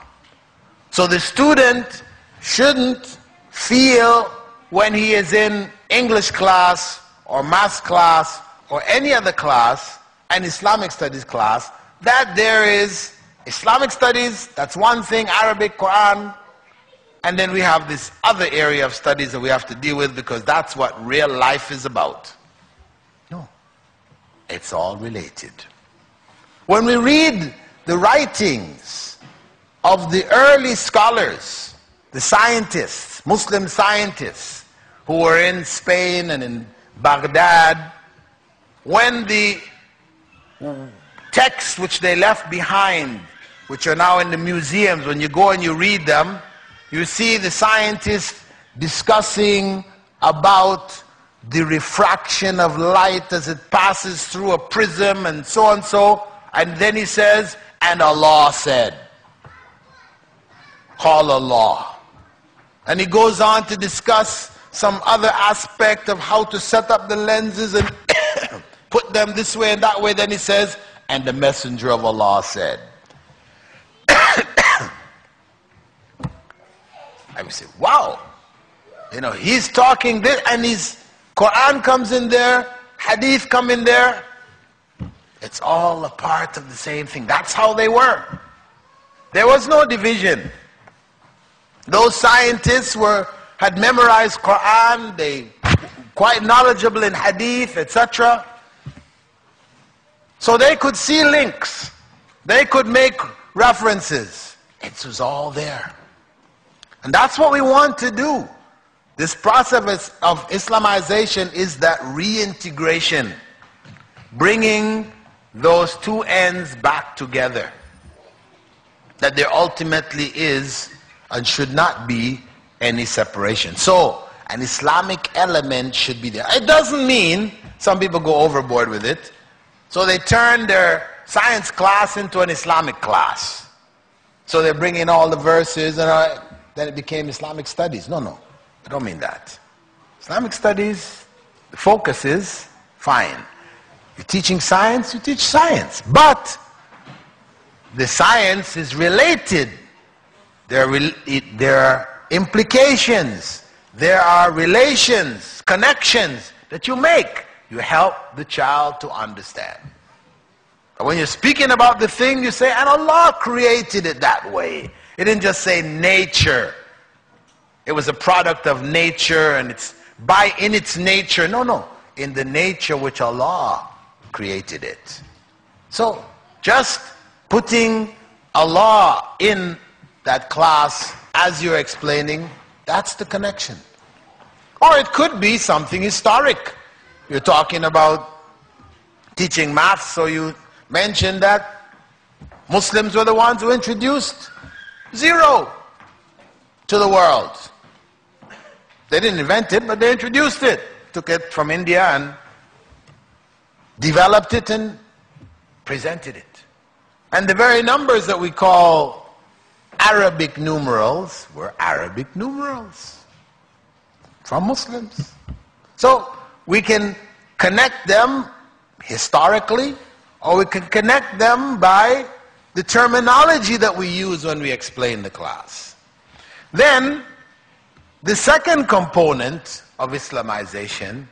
S1: So the student shouldn't feel when he is in English class or math class or any other class, an Islamic studies class, that there is Islamic studies, that's one thing, Arabic, Quran, and then we have this other area of studies that we have to deal with because that's what real life is about. No, it's all related. When we read the writings of the early scholars, the scientists, Muslim scientists who were in Spain and in Baghdad, when the texts which they left behind, which are now in the museums, when you go and you read them, you see the scientists discussing about the refraction of light as it passes through a prism and so, and then he says, and Allah said, call Allah. And he goes on to discuss some other aspect of how to set up the lenses and put them this way and that way. Then he says, and the messenger of Allah said. I would say, wow. You know, he's talking this and his Quran comes in there, Hadith come in there. It's all a part of the same thing. That's how they were. There was no division. Those scientists had memorized Quran, they quite knowledgeable in Hadith, etc. So they could see links. They could make references. It was all there. And that's what we want to do. This process of Islamization is that reintegration, bringing those two ends back together. That there ultimately is and should not be any separation. So, an Islamic element should be there. It doesn't mean some people go overboard with it. So they turn their science class into an Islamic class. So they bring in all the verses and then it became Islamic studies. No, I don't mean that. Islamic studies, the focus is fine. You're teaching science, you teach science. But the science is related. There are implications. There are relations, connections that you make. You help the child to understand. But when you're speaking about the thing, you say, and Allah created it that way. It didn't just say nature. It was a product of nature and it's in its nature. No. In the nature which Allah created it. So just putting Allah in that class as you're explaining, that's the connection. Or it could be something historic. You're talking about teaching math, so you mentioned that Muslims were the ones who introduced zero to the world. They didn't invent it, but they introduced it. Took it from India and developed it and presented it. And the very numbers that we call Arabic numerals were Arabic numerals from Muslims. So we can connect them historically, or we can connect them by the terminology that we use when we explain the class. Then, the second component of Islamization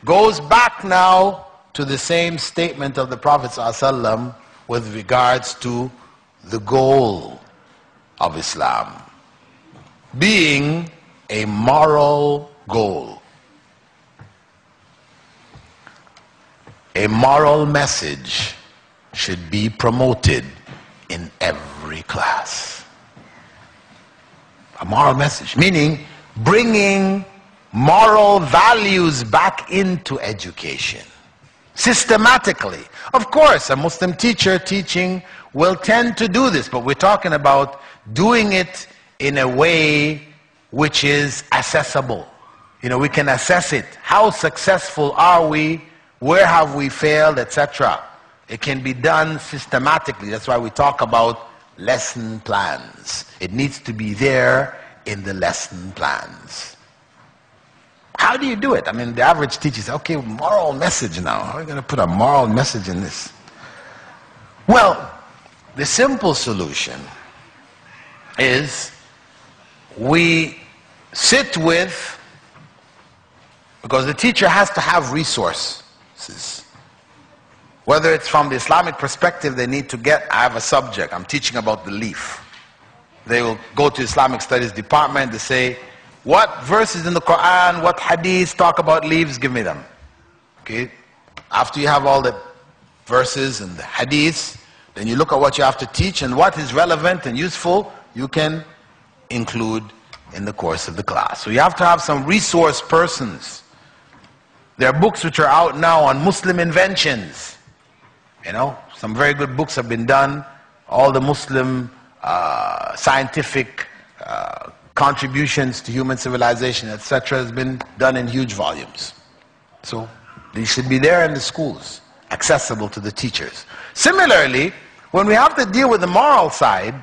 S1: goes back now to the same statement of the Prophet ﷺ with regards to the goal of Islam being a moral goal. A moral message should be promoted in every class. A moral message, meaning bringing moral values back into education systematically. Of course, a Muslim teacher teaching will tend to do this, but we're talking about doing it in a way which is accessible. You know, we can assess it. How successful are we? Where have we failed, etc. It can be done systematically. That's why we talk about lesson plans. It needs to be there in the lesson plans. How do you do it? I mean, the average teacher says, okay, moral message now. How are we going to put a moral message in this? Well, the simple solution is we sit with, because the teacher has to have resources. Whether it's from the Islamic perspective, they need to get, I have a subject, I'm teaching about the leaf. They will go to Islamic Studies department, they say, what verses in the Quran, what hadiths talk about leaves, give me them. Okay? After you have all the verses and the hadiths, then you look at what you have to teach and what is relevant and useful, you can include in the course of the class. So you have to have some resource persons. There are books which are out now on Muslim inventions. You know, some very good books have been done. All the Muslim scientific contributions to human civilization, etc., has been done in huge volumes. So these should be there in the schools, accessible to the teachers. Similarly, when we have to deal with the moral side,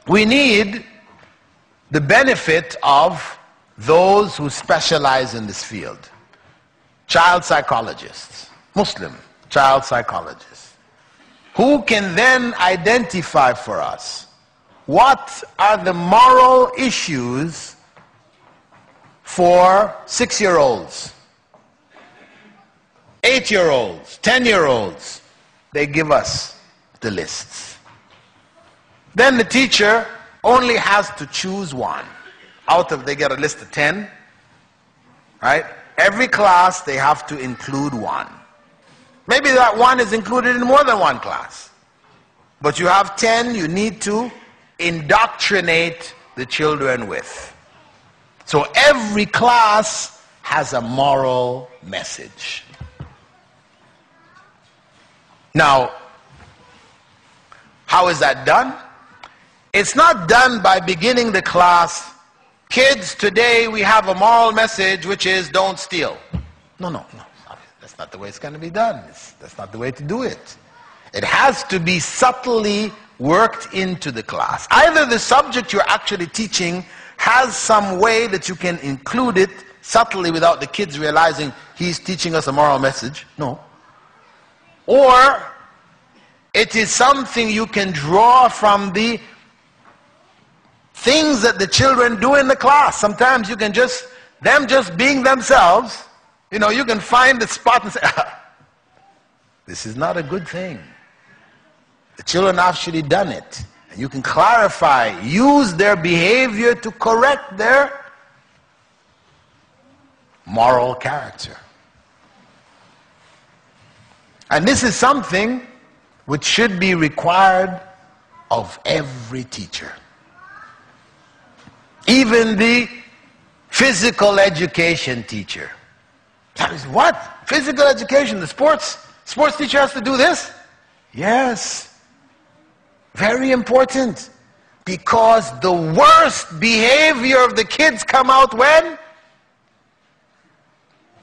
S1: we need the benefit of those who specialize in this field. Child psychologists, Muslim child psychologists, who can then identify for us what are the moral issues for 6-year-olds, 8-year-olds, 10-year-olds. They give us the lists. Then the teacher only has to choose one. Out of, they get a list of 10, right? Every class they have to include one. Maybe that one is included in more than one class. But you have 10 you need to indoctrinate the children with. So every class has a moral message. Now, how is that done? It's not done by beginning the class, kids, today we have a moral message which is don't steal. No. That's not the way it's going to be done. That's not the way to do it. It has to be subtly worked into the class. Either the subject you're actually teaching has some way that you can include it subtly without the kids realizing he's teaching us a moral message. No. Or it is something you can draw from the things that the children do in the class. Sometimes you can just being themselves, you know, you can find the spot and say, this is not a good thing. The children have actually done it. And you can clarify, use their behavior to correct their moral character. And this is something which should be required of every teacher. Even the physical education teacher. That is what? Physical education, the sports teacher has to do this? Yes. Very important. Because the worst behavior of the kids come out when?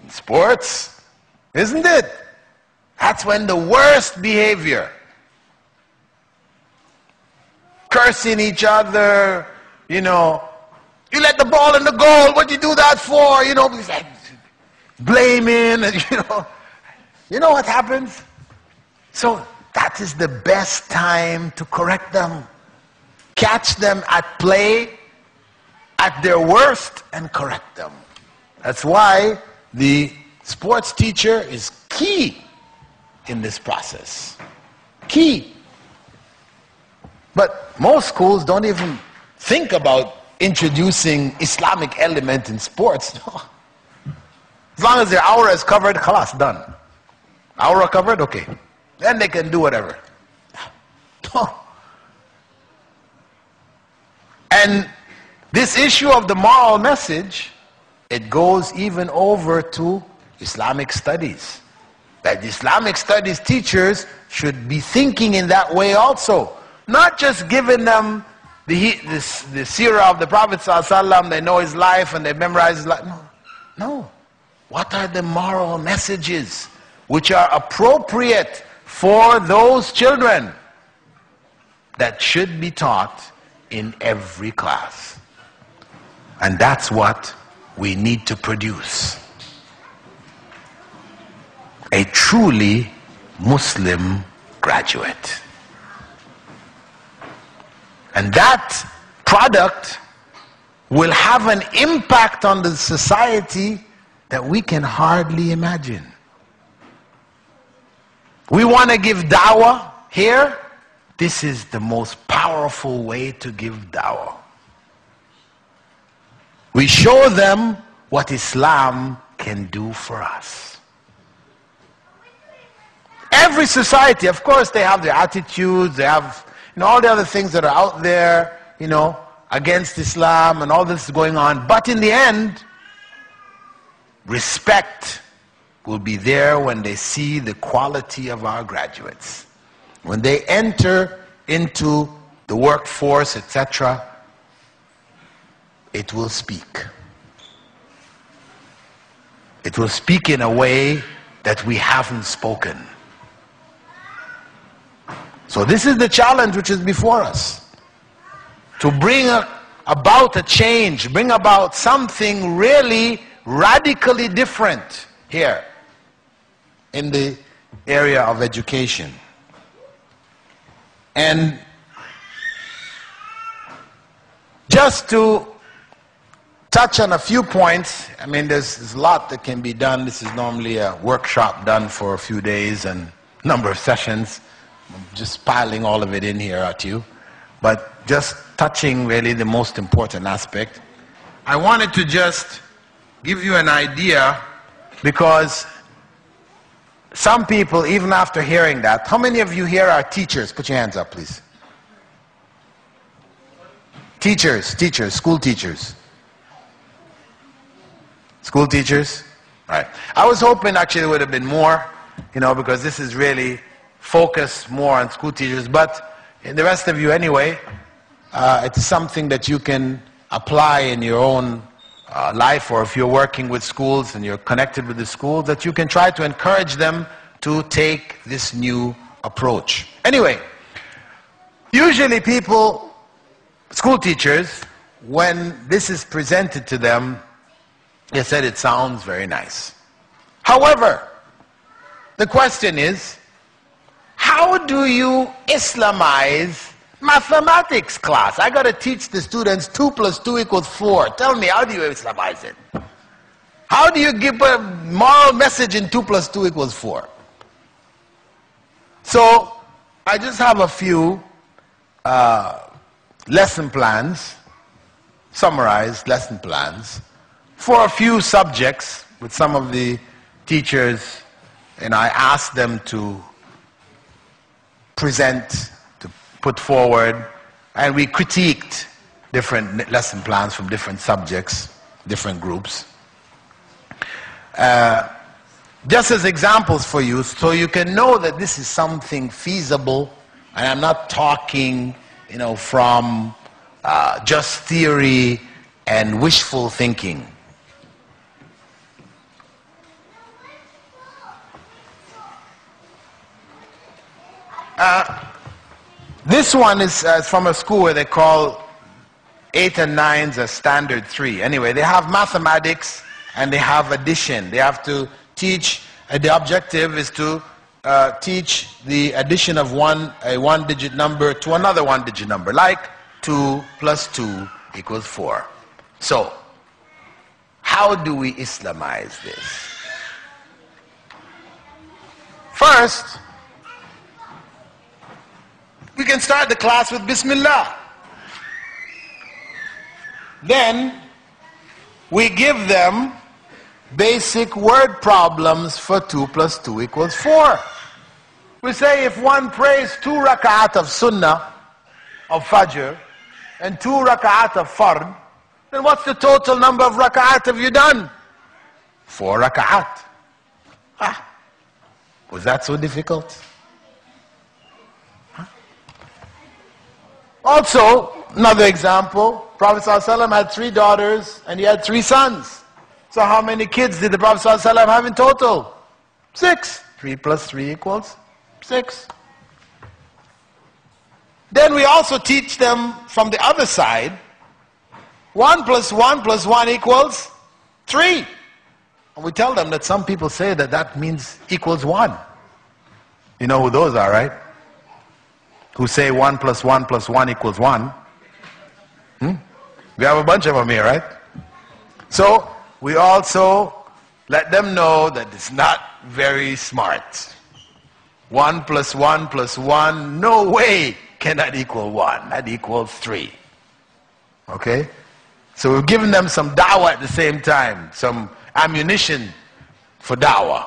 S1: In sports. Isn't it? That's when the worst behavior. Cursing each other, you know. You let the ball in the goal, what you do that for? You know, blaming, you know what happens? So that is the best time to correct them. Catch them at play, at their worst, and correct them. That's why the sports teacher is key in this process. Key. But most schools don't even think about introducing Islamic element in sports. No. As long as their aura is covered, khalas, done. Aura covered, okay. Then they can do whatever. No. And this issue of the moral message, it goes even over to Islamic studies. That Islamic studies teachers should be thinking in that way also. Not just giving them the seerah of the Prophet ﷺ, they know his life and they memorize his life. No. What are the moral messages which are appropriate for those children that should be taught in every class? And that's what we need to produce. A truly Muslim graduate. And that product will have an impact on the society that we can hardly imagine. We want to give dawah here. This is the most powerful way to give dawah. We show them what Islam can do for us. Every society, of course, they have their attitudes, they have all the other things that are out there, against Islam and all this is going on. But in the end, respect will be there when they see the quality of our graduates. When they enter into the workforce, etc., it will speak. It will speak in a way that we haven't spoken. So this is the challenge which is before us. To bring about a change, bring about something really radically different here in the area of education. And just to touch on a few points, there's a lot that can be done. This is normally a workshop done for a few days and a number of sessions. I'm just piling all of it in here at you. But just touching really the most important aspect. I wanted to just give you an idea, because some people, even after hearing that, how many of you here are teachers? Put your hands up, please. Teachers, school teachers. School teachers? Right. I was hoping actually there would have been more, because this is really focused more on school teachers, but the rest of you anyway, it's something that you can apply in your own life, or if you're working with schools and you're connected with the schools, that you can try to encourage them to take this new approach. Anyway, usually people, school teachers, when this is presented to them, they said it sounds very nice. However, the question is, how do you Islamize mathematics class? I got to teach the students 2 + 2 = 4. Tell me, how do you Islamize it? How do you give a moral message in 2 + 2 = 4? So, I just have a few lesson plans, summarized lesson plans, for a few subjects with some of the teachers, and I asked them to present, to put forward, and we critiqued different lesson plans from different subjects, different groups. Just as examples for you, so you can know that this is something feasible, and I'm not talking, from just theory and wishful thinking. This one is from a school where they call 8 and 9s a standard 3. Anyway, they have mathematics and they have addition. They have to teach, the objective is to teach the addition of a one-digit number to another one-digit number, like 2 + 2 = 4. So, how do we Islamize this? First, we can start the class with Bismillah. Then, we give them basic word problems for 2 + 2 = 4. We say if one prays 2 rak'at of sunnah, of fajr, and 2 rak'at of fard, then what's the total number of rak'at have you done? 4 rak'at. Was that so difficult? Also, another example, Prophet ﷺ had 3 daughters and he had 3 sons. So how many kids did the Prophet ﷺ have in total? 6. 3 + 3 = 6. Then we also teach them from the other side, 1 + 1 + 1 = 3. And we tell them that some people say that means equals 1. You know who those are, right? Who say 1 + 1 + 1 = 1. We have a bunch of them here, right? So we also let them know that it's not very smart. 1 plus 1 plus 1, no way cannot equal 1. That equals 3. Okay? So we're giving them some dawah at the same time, some ammunition for dawah.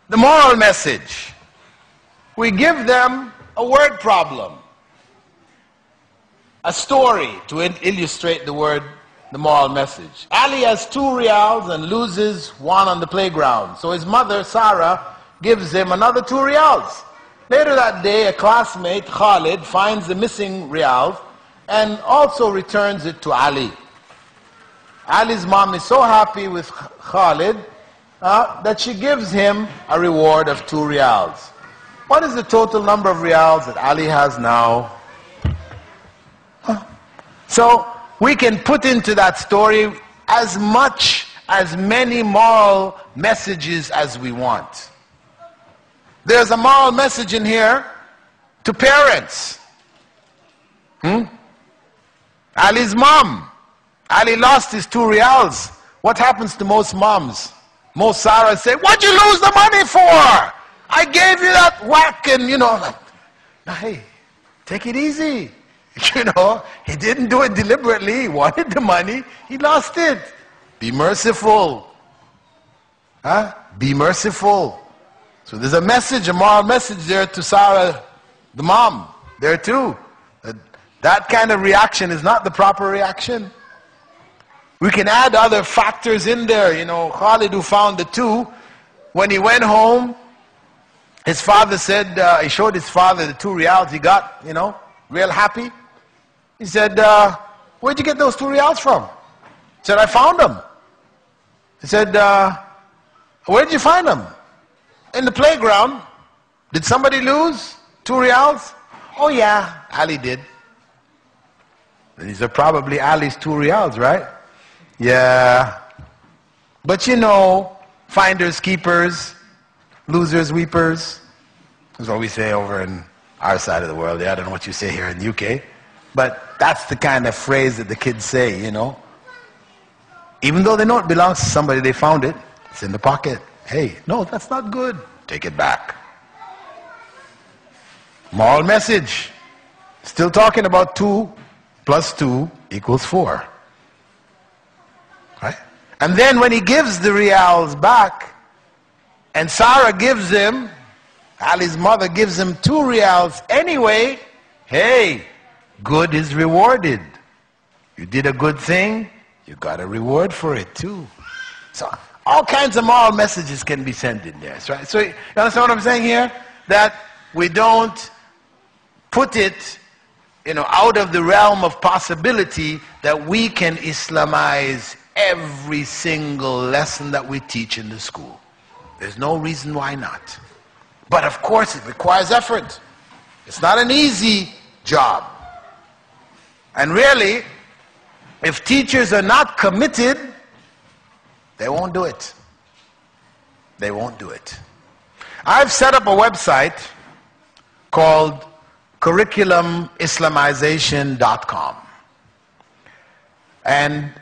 S1: The moral message. We give them a word problem, a story to illustrate the moral message. Ali has 2 riyals and loses 1 on the playground. So his mother, Sarah, gives him another 2 riyals. Later that day, a classmate, Khalid, finds the missing riyals and also returns it to Ali. Ali's mom is so happy with Khalid that she gives him a reward of 2 riyals. What is the total number of riyals that Ali has now? So we can put into that story as many moral messages as we want. There's a moral message in here to parents. Ali's mom. Ali lost his 2 riyals. What happens to most moms? Most Sarahs say, "What'd you lose the money for? I gave you that whack," and hey, take it easy. He didn't do it deliberately. He wanted the money. He lost it. Be merciful. Be merciful. So there's a message, a moral message there to Sarah, the mom, there too. That kind of reaction is not the proper reaction. We can add other factors in there. Khalid, who found the 2, when he went home, his father said, he showed his father the 2 riyals he got, real happy. He said, "Where'd you get those 2 riyals from?" He said, "I found them." He said, "Where'd you find them?" "In the playground." "Did somebody lose 2 riyals?" "Oh yeah, Ali did." These are probably Ali's 2 riyals, right? Yeah. But finders, keepers, losers, weepers. That's what we say over in our side of the world. I don't know what you say here in the UK. But that's the kind of phrase that the kids say, Even though they know it belongs to somebody, they found it. It's in the pocket. Hey, no, that's not good. Take it back. Moral message. Still talking about 2 plus 2 equals 4. Right? And then when he gives the riyals back, and Sarah gives him, Ali's mother gives him 2 riyals anyway, hey, good is rewarded. You did a good thing, you got a reward for it too. So all kinds of moral messages can be sent in there. Right? So you understand what I'm saying here? That we don't put it out of the realm of possibility that we can Islamize every single lesson that we teach in the school. There's no reason why not. But of course it requires effort. It's not an easy job. And really, if teachers are not committed, they won't do it. They won't do it. I've set up a website called curriculumislamization.com. And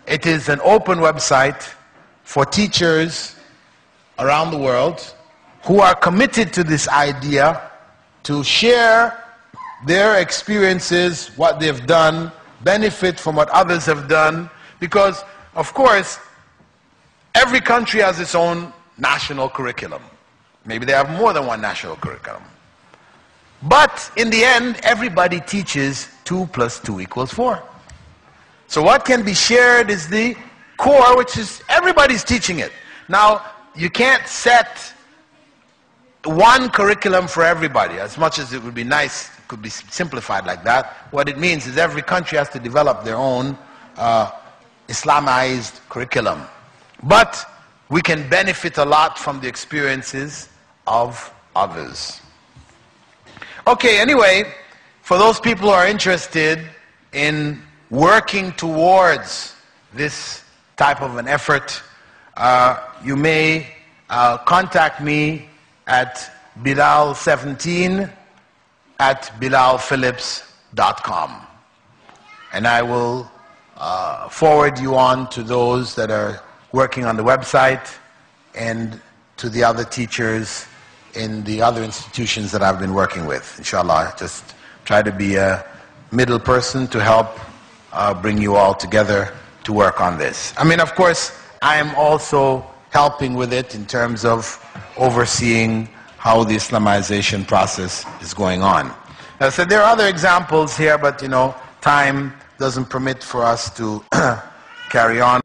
S1: it is an open website for teachers around the world who are committed to this idea to share their experiences, what they've done, benefit from what others have done, because, of course, every country has its own national curriculum. Maybe they have more than one national curriculum. But in the end, everybody teaches 2 plus 2 equals 4. So what can be shared is the core, which is everybody's teaching it. Now, you can't set one curriculum for everybody. As much as it would be nice, it could be simplified like that. What it means is every country has to develop their own Islamized curriculum. But we can benefit a lot from the experiences of others. Okay, anyway, for those people who are interested in working towards this type of an effort, you may contact me at Bilal17 at bilalphilips.com. And I will forward you on to those that are working on the website and to the other teachers in the other institutions that I've been working with. Inshallah, just try to be a middle person to help bring you all together to work on this. I mean, of course, I am also helping with it in terms of overseeing how the Islamization process is going on. So there are other examples here, but time doesn't permit for us to carry on.